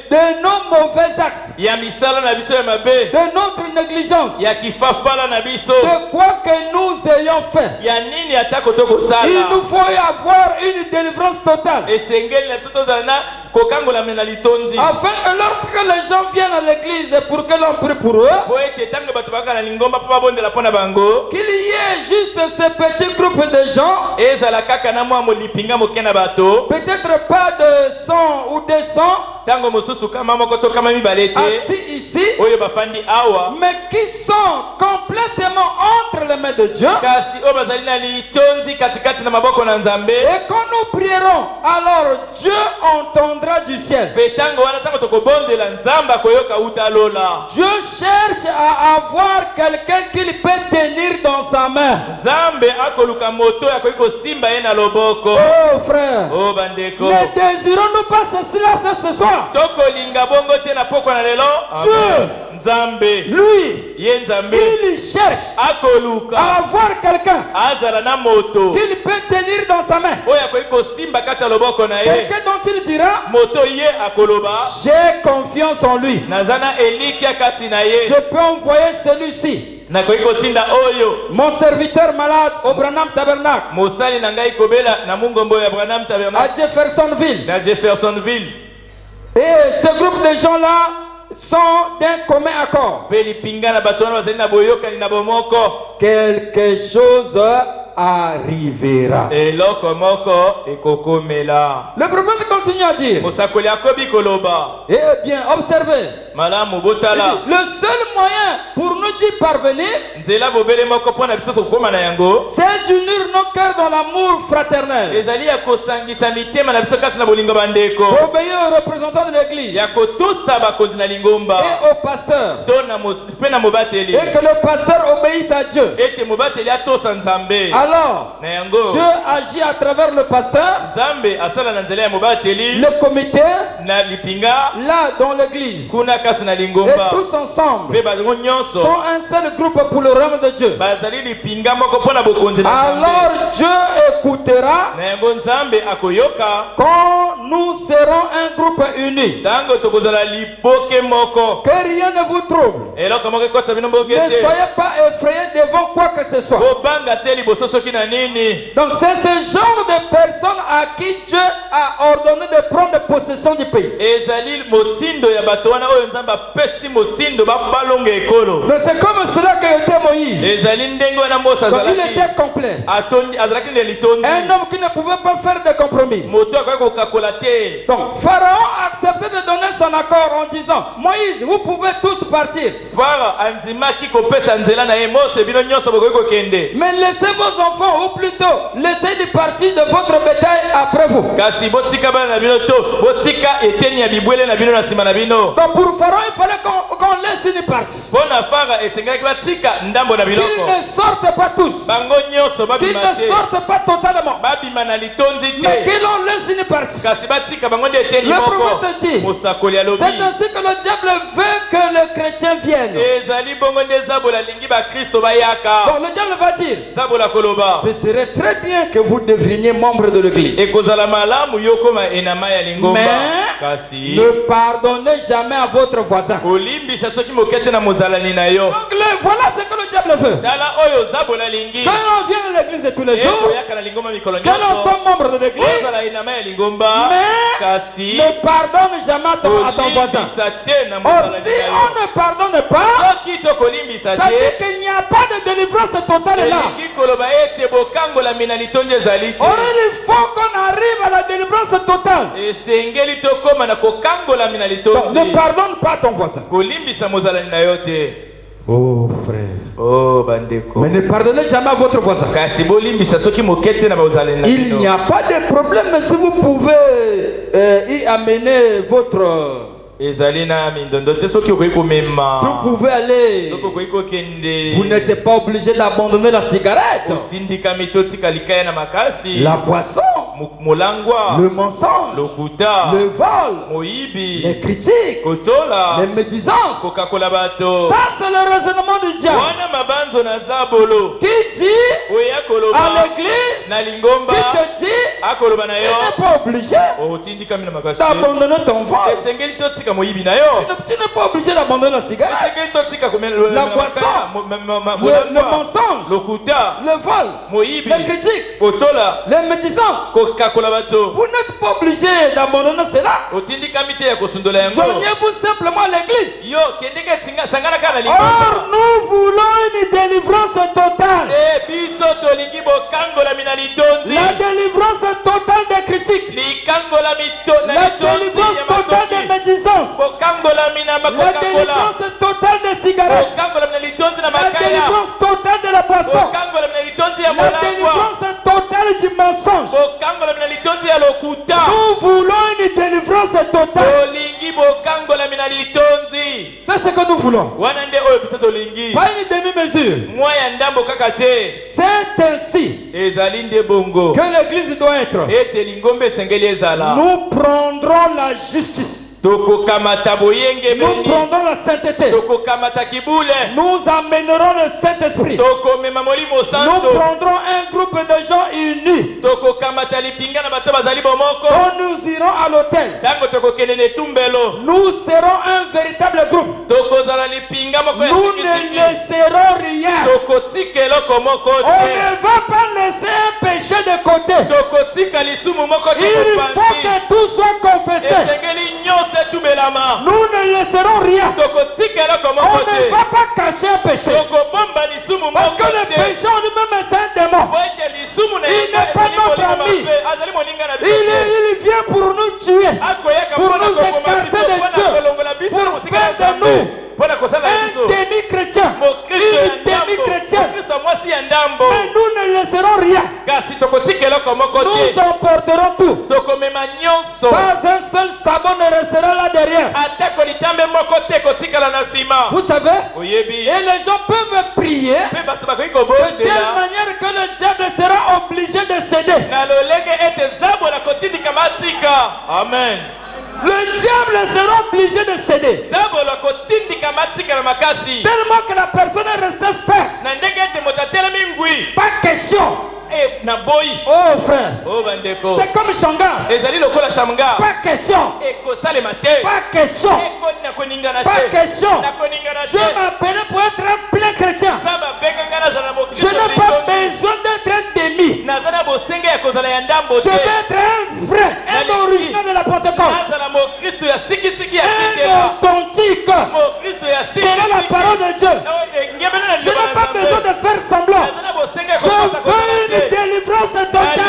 de nos mauvais actes, de notre négligence, de quoi que nous ayons fait. Il nous faut y avoir une délivrance totale, afin que lorsque les gens viennent à l'église pour que l'on prie pour eux, qu'il y ait juste ce petit groupe de gens, peut-être pas de 100 ou 200 assis ici, mais qui sont complètement entre les mains de Dieu. Et quand nous prierons, alors Dieu entendra du ciel. Dieu cherche à avoir quelqu'un qu'il peut tenir dans sa main. Oh frère, ne désirons-nous pas cela ce soir? Dieu, lui, il cherche à avoir quelqu'un qu'il peut tenir dans sa main. Quelqu'un dont il dira, j'ai confiance en lui. Je peux envoyer celui-ci, mon serviteur malade au Branham Tabernacle, à Jeffersonville. Et ce groupe de gens-là sont d'un commun accord. Quelque chose arrivera. Le prophète continue à dire, eh bien, observez, le seul moyen pour nous y parvenir, c'est d'unir nos cœurs dans l'amour fraternel, obéir aux représentants de l'église et au pasteur, et que le pasteur obéisse à Dieu. Alors, Dieu agit à travers le pasteur, le comité, là dans l'église, et tous ensemble sont un seul groupe pour le royaume de Dieu. Alors Dieu écoutera qu'on nous serons un groupe uni. Que rien ne vous trouble. Ne soyez pas effrayés devant quoi que ce soit. Donc c'est ce genre de personnes à qui Dieu a ordonné de prendre possession du pays. Mais c'est comme cela que était Moïse. Donc il était complet. Un homme qui ne pouvait pas faire de compromis. Donc Pharaon a accepté de donner son accord en disant: Moïse, vous pouvez tous partir. Mais laissez vos enfants, ou plutôt laissez les parties de votre bétail après vous. Donc pour Pharaon, il fallait qu'on laisse une partie. Qu'ils ne sortent pas tous. Qu'ils ne sortent pas totalement. Mais qu'ils en laissent une partie. Le prophète dit: c'est ainsi que le diable veut que le chrétien vienne. Donc le diable va dire: ce serait très bien que vous deveniez membre de l'église. Mais ne pardonnez jamais à votre voisin. Donc voilà ce que le diable veut. Quand on vient à l'église de tous les jours, quand on tombe membre de l'église, mais ne pardonne jamais à ton voisin. Or, si on ne pardonne pas, ça dit qu'il n'y a pas de délivrance totale là. Or, il faut qu'on arrive à la délivrance totale. Donc, ne pardonne pas ton voisin. Oh frère. Oh bandeko. Mais ne pardonnez jamais à votre voisin. Il n'y a pas de problème si vous pouvez y amener votre... Si vous pouvez aller, vous n'êtes pas obligé d'abandonner la cigarette, la boisson, le mensonge, le vol, les critiques, les médisances. Ça c'est le raisonnement du diable qui dit à l'église, qui te dit, tu n'es pas obligé d'abandonner ton vol. Tu n'es pas obligé d'abandonner la cigarette, la boisson, le mensonge, le vol, les critiques, les médisances. Vous n'êtes pas obligé d'abandonner cela. Joignez-vous simplement à l'église. Or, nous voulons une délivrance totale. La délivrance totale des critiques. La délivrance totale des médisances. La délivrance totale des cigarettes. La délivrance totale de la boisson. La délivrance totale du mensonge. Nous voulons une délivrance totale. C'est ce que nous voulons. Pas une demi-mesure. C'est ainsi que l'église doit être. Nous prendrons la justice. Nous prendrons la sainteté. Nous amènerons le Saint-Esprit. Nous prendrons un groupe de gens unis. Quand nous irons à l'autel, nous serons un véritable groupe. Nous ne laisserons rien. On ne va pas laisser un péché de côté. Il faut que tout soit confessé. Nous ne laisserons rien. On ne va pas cacher un péché. Parce que le péché en lui-même c'est un démon. Il n'est pas notre ami. Il vient pour nous tuer, pour nous écarter de Dieu, pour faire de nous un demi-chrétien, une demi-chrétienne. Mais nous ne laisserons rien. Nous emporterons tout. Pas un seul sabot ne restera là derrière. Vous savez, et les gens peuvent prier de telle manière que le diable sera obligé de céder. Amen. Le diable sera obligé de céder. Tellement que la personne est restée ferme. Pas question na boyi. Oh frère. Oh bandeko. C'est comme Shanga. Ezali lokola Shamga. Pas question. Eko salema te. Pas question. Eko na koningana te. Pas question. Na koningana te. Dieu m'a appelé pour être un plein chrétien. Saba benga na zana mo Je n'ai pas besoin d'être un demi. na zana bosenga ya kozala ya ndambo Je te. vais être un vrai, un original de la Pentecôte. Na zana mo Kristo ya siki siki ya Un kitela. authentique. Mo Kristo ya siki. C'est la parole de Dieu. Je n'ai pas besoin de faire semblant. Je veux une délivrance totale.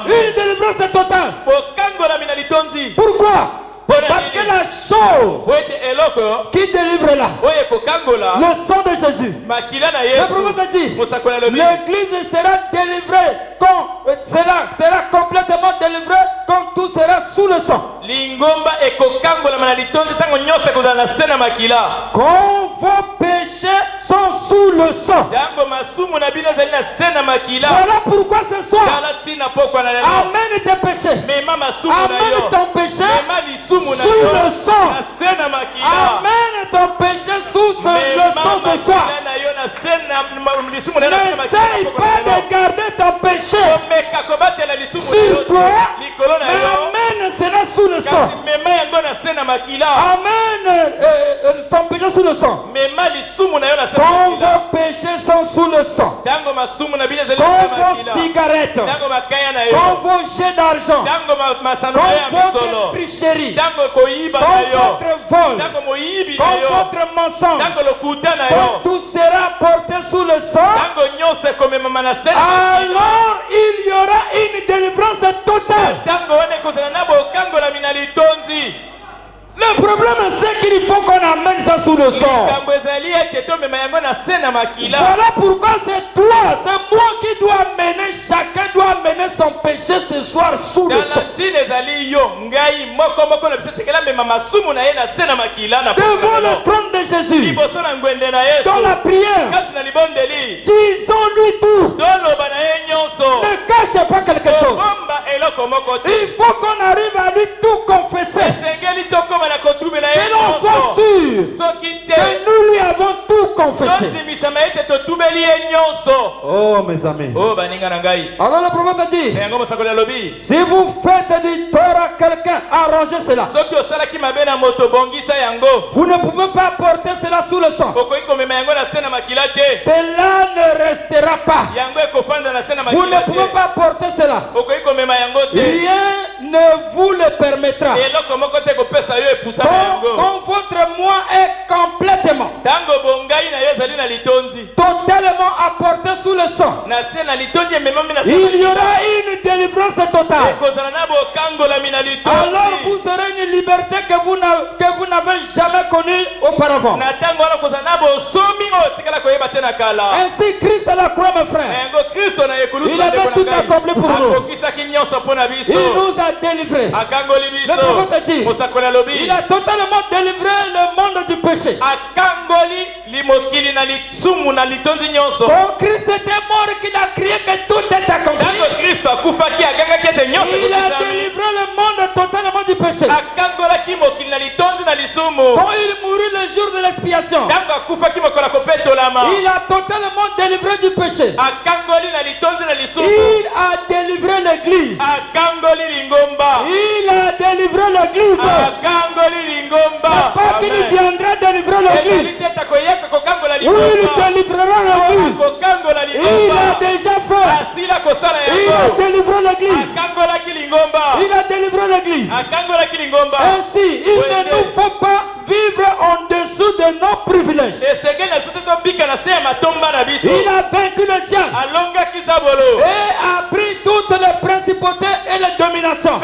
Une délivrance totale. Pourquoi? Parce que la chose qui délivre là, le sang de Jésus, le prophète a dit, l'église sera délivrée quand sera complètement délivrée quand tout sera sous le sang. Quand vos péchés sont sous le sang. Voilà pourquoi ce soir, amène tes péchés, amène ton péché sous le sang. Amène ton péché sous le sang ce soir. N'essaye pas de garder ton péché sur toi, mais amène cela sous le sang. Amène ton péché sous le sang. Quand vos péchés sont sous le sang, quand vos cigarettes, quand vos jets d'argent, quand votre tricherie, quand votre vol, quand votre mensonge, quand tout sera porté sous le sang, alors il y aura une délivrance totale. Le problème c'est qu'il faut qu'on amène ça sous le sang. Voilà pourquoi c'est toi, c'est moi qui dois amener, chacun doit amener son péché ce soir sous le sang. Devant le trône de Jésus, dans la prière, disons-lui tout. Ne cachez pas quelque chose. Il faut qu'on arrive à lui tout confesser. Et l'on soit sûr que nous lui avons tout confessé. Oh mes amis. Alors le prophète a dit, si vous faites du tort à quelqu'un, arrangez cela. Vous ne pouvez pas porter cela sous le sang. Cela ne restera pas. Vous ne pouvez pas porter cela. Rien ne vous le permettra. Quand votre moi est complètement, totalement apporté sous le sang, il y aura une délivrance totale. Alors vous aurez une liberté que vous n'avez jamais connue auparavant. Ainsi Christ à la croix, mes frères, il avait tout accompli pour nous. Il nous a délivrés. Le prophète a dit, il a totalement délivré le monde du péché. Quand Christ était mort, qu'il a crié que tout est accompli. Il a délivré le monde totalement du péché. Quand il mourut le jour de l'expiation, il a totalement délivré du péché. Il a délivré l'église. Il a délivré l'église. C'est pas qu'il viendra délivrer l'église. Oui, il délivrera l'église. Il a déjà fait. Il a délivré l'église. Il a délivré l'église. Ainsi, il ne nous faut pas vivre en dessous de nos privilèges. Il a vaincu le diable et a pris toutes les principautés et les dominations.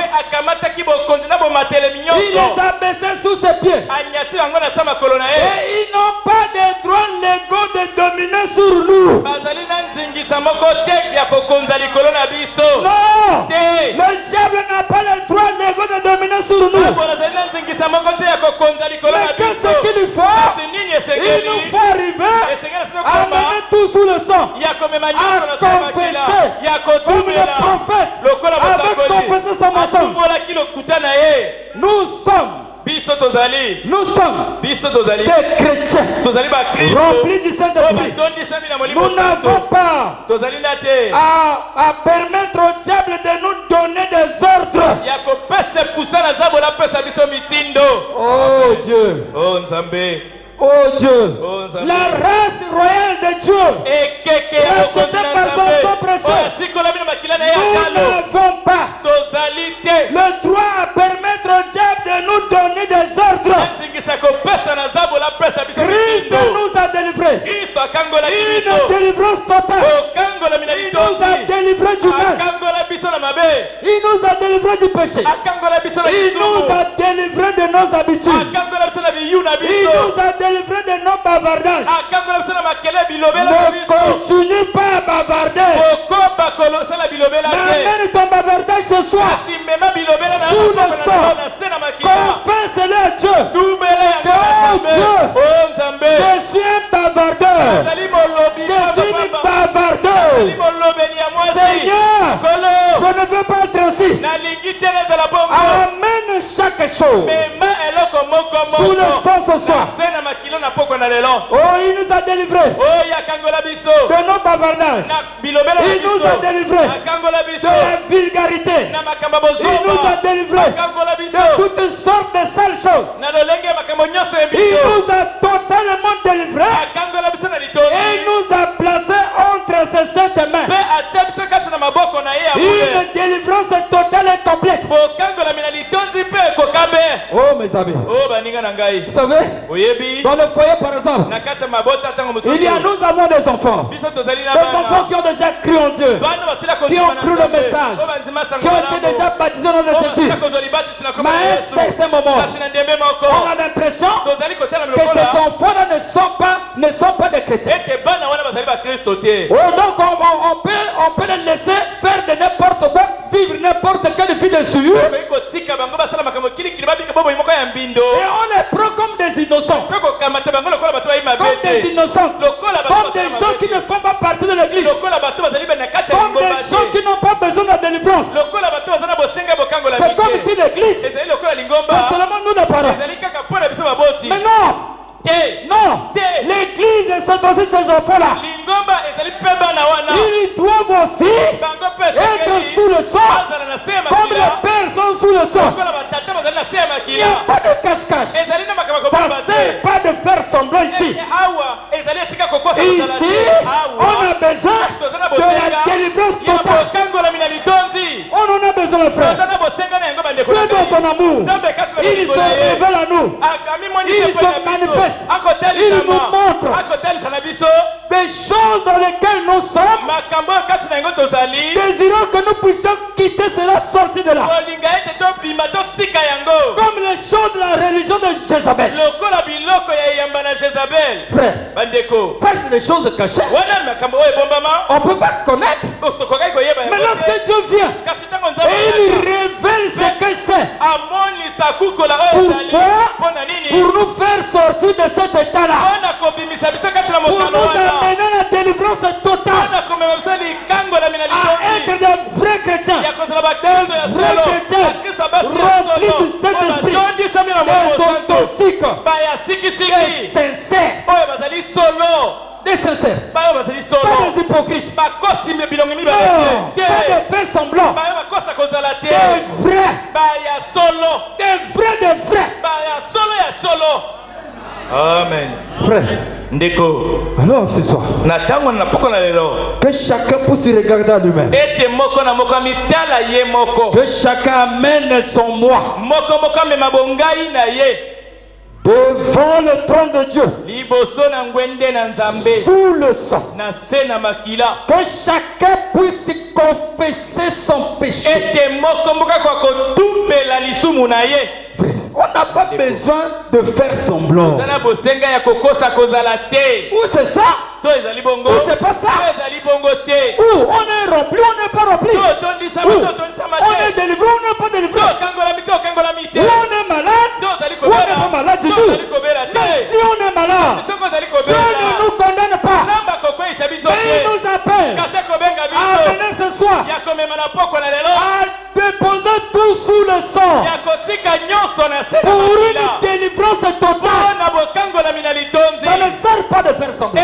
Il les a baissés sous ses pieds. Et ils n'ont pas de droits légaux de dominer sur nous. Non, le diable n'a pas le droit légaux de dominer sur nous. Mais qu'est-ce qu'il faut? Il nous faut arriver à amener tout sous le sang, à confesser comme le prophète avait confessé son mensonge. Nous sommes des chrétiens remplis du Saint-Esprit. Nous n'avons pas à permettre au diable de nous donner des ordres. Oh Dieu. Oh Dieu, la race royale de Dieu, rachetée par son sang précieux, nous n'avons pas le droit à permettre au diable de nous donner des ordres. Christ nous a délivrés. Une délivrance totale. Il nous a délivrés du mal. Il nous a délivrés du péché. Il nous a délivrés de nos habitudes. Il nous a délivrés de nos bavardages. Ne continue pas à bavarder. Amène ton bavardage ce soir sous le sang. Confesse-le à Dieu. Oh Dieu, je suis un bavardeur. Je suis une bavardeuse. Seigneur, je ne veux pas être ainsi. Amène chaque chose sous le sang ce soir. Oh, il nous a délivrés de nos bavardages. Il nous a délivrés de la vulgarité. Il nous a délivrés de toutes sortes de sales choses. Il nous a totalement délivrés et il nous a placés entre ses saintes mains. Une délivrance totale et complète. Oh mes amis, vous savez, dans le foyer par exemple, nous avons des enfants qui ont déjà cru en Dieu, qui ont cru le message, qui ont été déjà baptisés dans le Jésus. Mais à un certain moment, on a l'impression que ces enfants-là ne sont pas des chrétiens. Oh, donc on peut les laisser faire de n'importe quoi, vivre n'importe quelle vie dessus. Et on les prend comme des innocents. Comme des innocents. Comme des gens qui ne font pas partie de l'église. Comme des gens qui n'ont pas besoin de la délivrance. C'est comme si l'église, c'est seulement nous les parents. Mais non. Non, l'église c'est aussi ces enfants-là. Ils doivent aussi être sous le sang, comme les pères sont sous le sang. Il n'y a pas de cache-cache. Ça ne sert pas de faire semblant ici. Ici, on a besoin de la délivrance totale. On en a besoin, le frère. Dieu dans son amour, il se révèle à nous. Il se manifeste. Il nous montre des choses dans lesquelles nous sommes, désirons que nous puissions quitter cela, sortir de là. Comme les choses de la religion de Jézabel. Frère, ça c'est des choses cachées. On ne peut pas connaître. Mais lorsque Dieu vient et il révèle ce que c'est, pourquoi? Pour nous faire sortir de cet état-là, pour nous amener à la délivrance totale, à être de vrais chrétiens, de vrais chrétiens remplis du Saint-Esprit, des authentiques, des sincères, des sincères, pas des hypocrites, pas de faire semblant, des vrais, des vrais. Amen. Frère, Ndeko. Alors ce soir, que chacun puisse se regarder à lui-même. Que chacun amène son moi devant le trône de Dieu, sous le sang. Que chacun puisse confesser son péché. On n'a pas besoin de faire semblant. Ou c'est ça, ou c'est pas ça. Ou on est rempli, on n'est pas rempli. Ou on est délivré, on n'est pas délivré. Ou on est malade, ou on n'est pas malade du tout. Mais si on est malade, Dieu ne nous condamne pas. Mais il nous appelle à venir ce soir, à déposer tout sous le sang, pour une délivrance totale, semblant.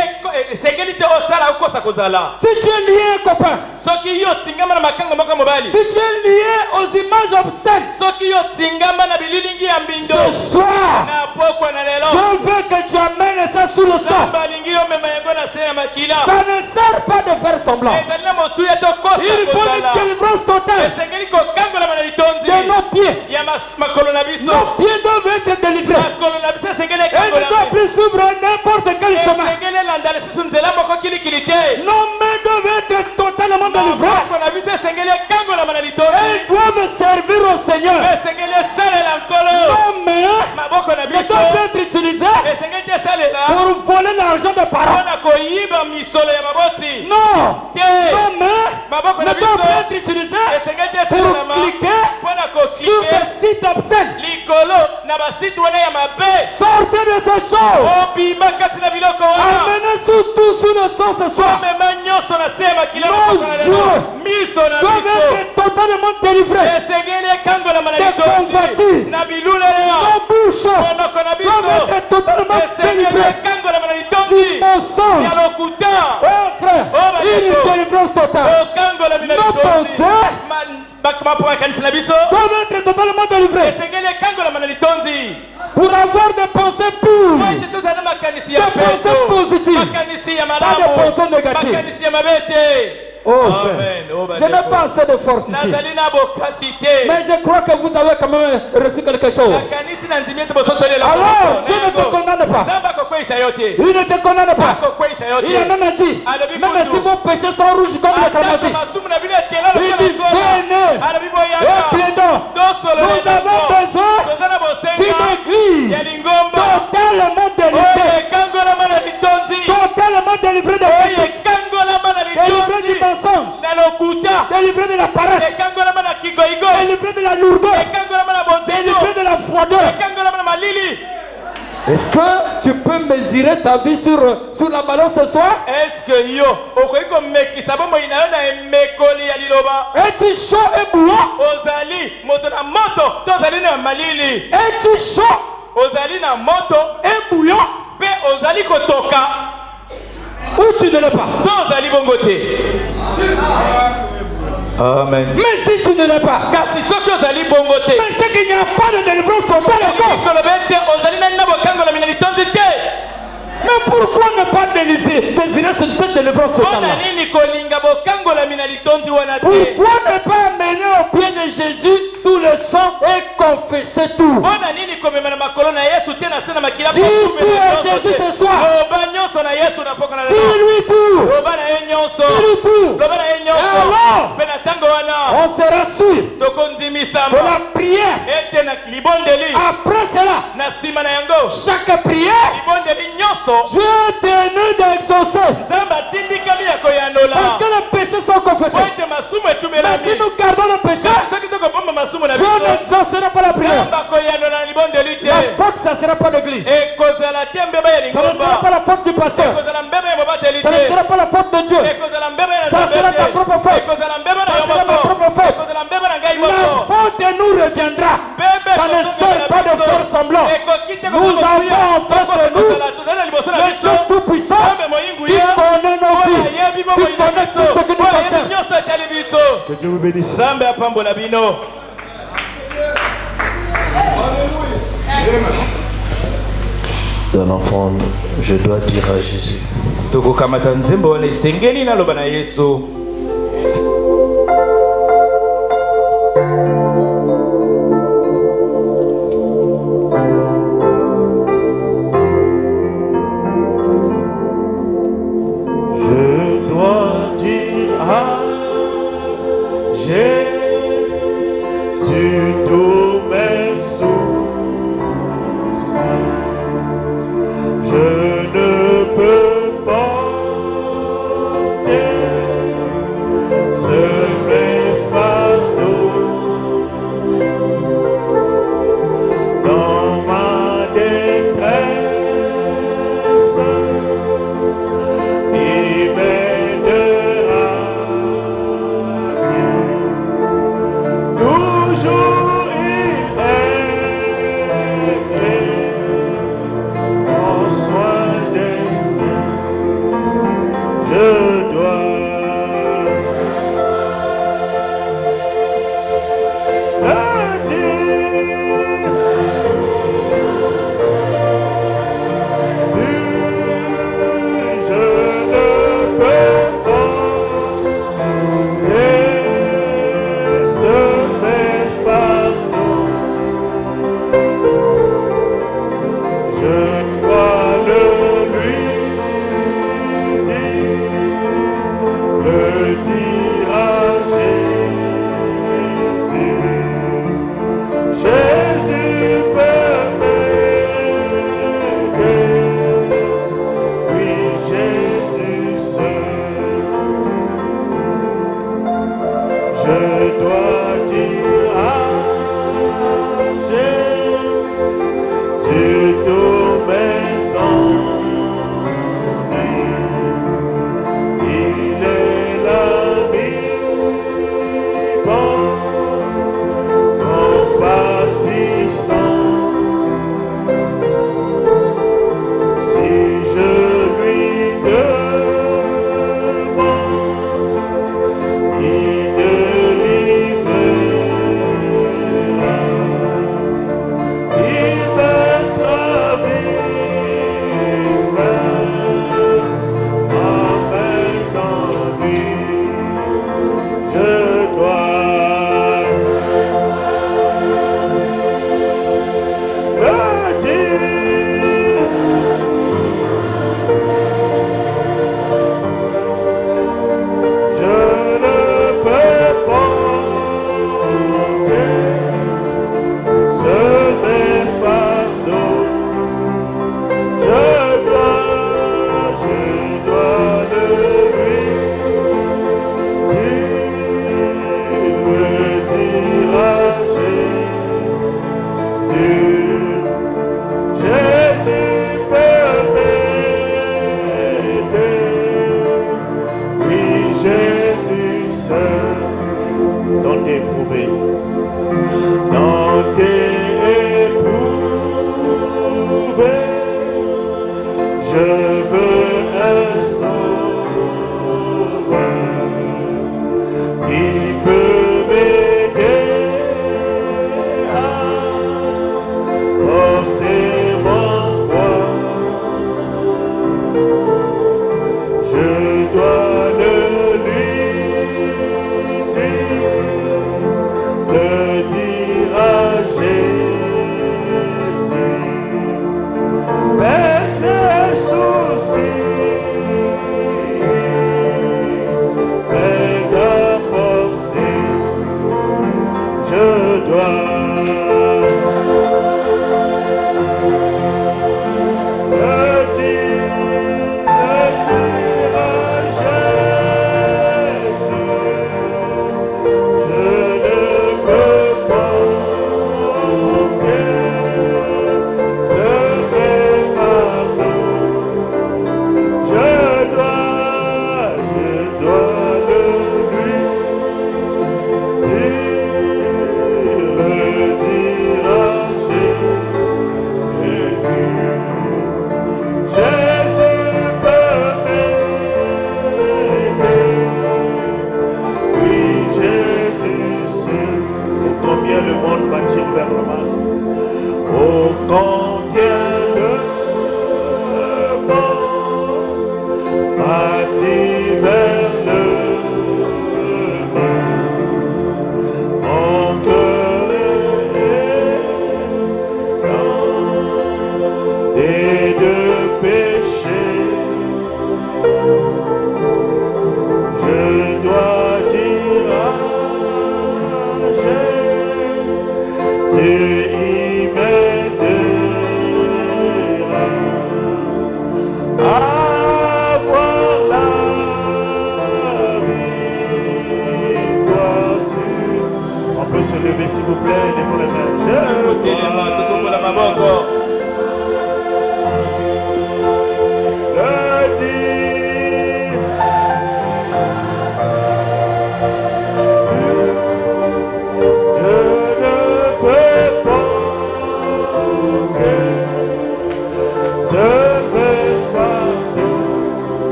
Si tu es lié, copain, si tu es lié aux images obscènes, ce soir, je veux que tu amènes ça sous le sang. Ça ne sert pas de faire semblant. Il faut une délivrance totale de nos pieds. Nos pieds doivent être délivrés. Et ne doivent plus suivre n'importe quel chemin. Nos mains doivent être totalement délivrées. Elles doivent servir au Seigneur. Nos mains ne doivent être utilisées pour voler l'argent de parents. Non. Nos mains ne doivent être utilisées pour cliquer sur des sites obscènes. Sortez de ces choses. Amenez tout sur le sang ce soir. Nos yeux doivent être totalement délivrés des convoitises. Nos bouches doivent être totalement délivrées du mensonge. Oh frère, une délivrance totale. Nos pensées doivent être totalement délivrées pour avoir des pensées pures, des pensées positives, pas des pensées négatives. Oh frère, je n'ai pas assez de force ici, mais je crois que vous avez quand même reçu quelque chose. Alors, Dieu ne te condamne pas. Il ne te condamne pas. Il a même dit, même si vos péchés sont rouges comme le cramoisi, il dit, venez et plaidons. Nous avons besoin d'une église totalement délivrée, totalement délivrée de péché, délivrée du mensonge, délivrée de la paresse, délivrée de la lourdeur, délivrée de la froideur. Est-ce que tu peux mesurer ta vie sur la balance ce soir? Es-tu chaud et bouillant? Es-tu chaud et bouillant? Ou tu ne l'es pas? Amen. Mais si tu ne l'es pas, mais c'est qu'il n'y a pas de délivrance totale encore. Mais pourquoi ne pas désirer cette délivrance totale? Pourquoi ne pas amener au pied de Jésus sous le sang et confesser tout? Dis-lui à Jésus ce soir. Dis-lui tout. Dis-lui tout. Et alors, on sera sûr de la prière. Après cela, chaque prière, Dieu t'énonce d'exaucer. Parce que les péchés sont confessés. Mais si nous gardons le péché, Dieu n'exaucera pas la prière. La faute, ça ne sera pas l'église. Ça ne sera pas la faute du pasteur. Ça ne sera pas la faute de Dieu. Ça sera ta propre faute. Ça sera ma propre faute. La faute nous reviendra. Ça ne sert pas de faire semblant. Nous avons en face de nous le Dieu tout-puissant qui connaît nos vies, qui connaît tout ce que nous faisons. Que Dieu vous bénisse. D'un enfant, je dois dire à Jésus. Je ne peux pas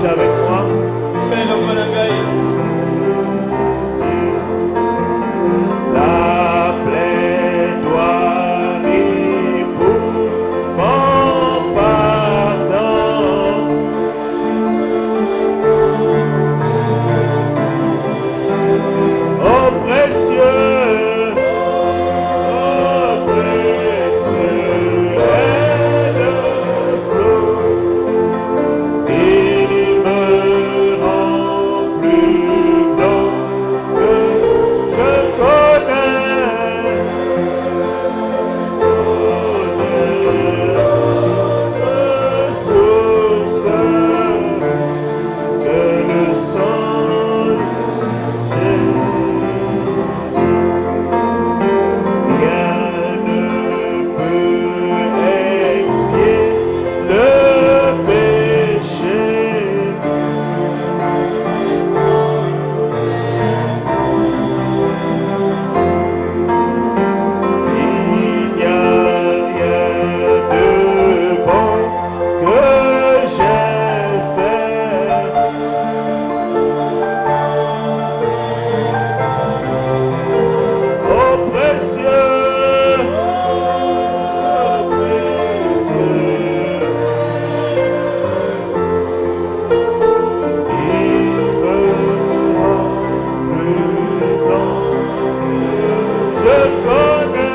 répétez avec moi. La plaidoirie pour mon pardon. Oh précieux, est le flot. Il me rend plus blanc que je connais. Source que le sang de Jésus. Rien ne peut expier le péché. Il n'y a rien de bon que j'ai fait. Oh précieux, il me rend plus blanc que je connais.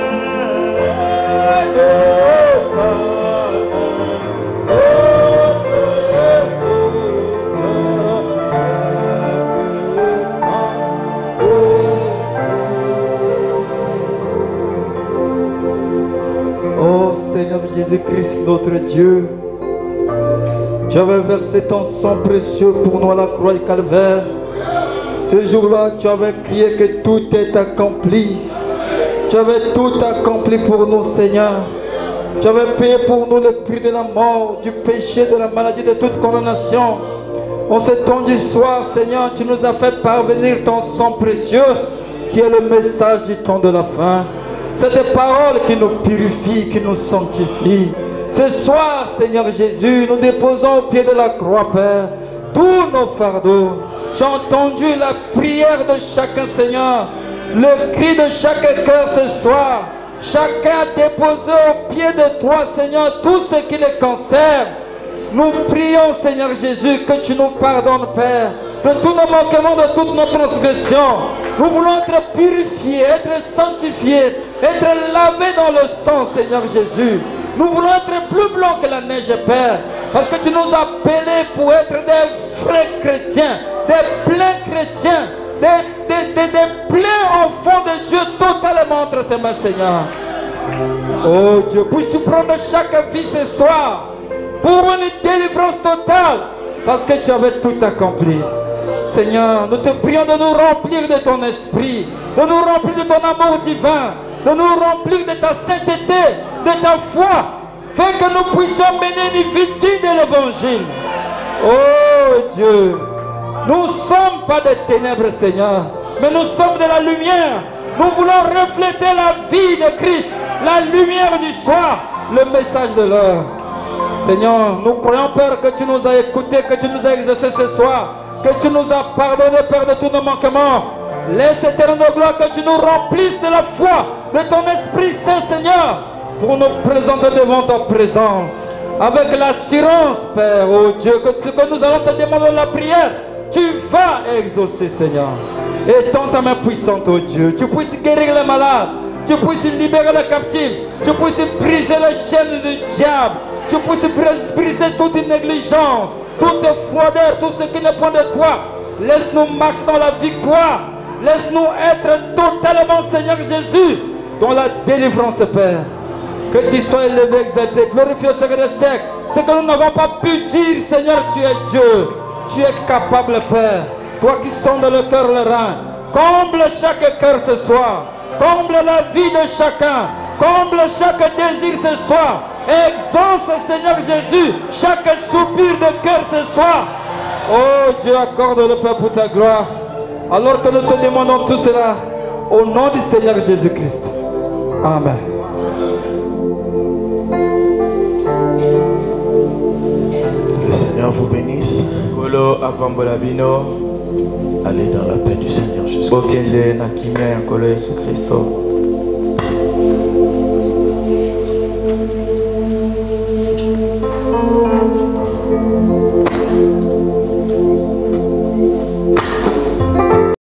Oh Seigneur Jésus-Christ, notre Dieu, tu avais versé ton sang précieux pour nous à la croix du calvaire. Ce jour-là, tu avais crié que tout est accompli. Tu avais tout accompli pour nous, Seigneur. Tu avais payé pour nous le prix de la mort, du péché, de la maladie, de toute condamnation. En ce temps du soir, Seigneur, tu nous as fait parvenir ton sang précieux, qui est le message du temps de la fin. Cette parole qui nous purifie, qui nous sanctifie. Ce soir, Seigneur Jésus, nous déposons au pied de la croix, Père, tous nos fardeaux. Tu as entendu la prière de chacun, Seigneur, le cri de chaque cœur ce soir. Chacun a déposé au pied de toi, Seigneur, tout ce qui les concerne. Nous prions, Seigneur Jésus, que tu nous pardonnes, Père, de tous nos manquements, de toutes nos transgressions. Nous voulons être purifiés, être sanctifiés, être lavés dans le sang, Seigneur Jésus. Nous voulons être plus blancs que la neige, Père, parce que tu nous as appelés pour être des vrais chrétiens, des pleins chrétiens, des pleins enfants de Dieu totalement entre tes mains, Seigneur. Oh Dieu, puisses-tu prendre chaque vie ce soir pour une délivrance totale, parce que tu avais tout accompli. Seigneur, nous te prions de nous remplir de ton esprit, de nous remplir de ton amour divin, de nous remplir de ta sainteté, de ta foi, fait que nous puissions mener une vie digne de l'évangile. Oh Dieu, nous ne sommes pas des ténèbres, Seigneur, mais nous sommes de la lumière. Nous voulons refléter la vie de Christ, la lumière du soir, le message de l'heure. Seigneur, nous croyons, Père, que tu nous as écoutés, que tu nous as exaucés ce soir, que tu nous as pardonné, Père, de tous nos manquements. Laisse, éternel de gloire, que tu nous remplisses de la foi, de ton Esprit Saint, Seigneur, pour nous présenter devant ta présence, avec l'assurance, Père, oh Dieu, que nous allons te demander la prière, tu vas exaucer, Seigneur. Étends ta main puissante, oh Dieu, tu puisses guérir les malades, tu puisses libérer les captifs, tu puisses briser les chaînes du diable, tu puisses briser toute négligence, toute froideur, tout ce qui n'est point de toi. Laisse-nous marcher dans la victoire. Laisse-nous être totalement, Seigneur Jésus, dans la délivrance, Père. Que tu sois élevé, exalté, glorifié au siècle des siècles. Ce que nous n'avons pas pu dire, Seigneur, tu es Dieu. Tu es capable, Père. Toi qui sondes le cœur, le rein. Comble chaque cœur ce soir. Comble la vie de chacun. Comble chaque désir ce soir. Exauce, Seigneur Jésus, chaque soupir de cœur ce soir. Oh Dieu, accorde le Père pour ta gloire. Alors que nous te demandons tout cela au nom du Seigneur Jésus-Christ. Amen. Le Seigneur Seigneur vous bénisse. Kolo apambola bino. Allez dans la paix du Seigneur Jésus. Bokende na kimia ya Nkolo Yesu Kristo.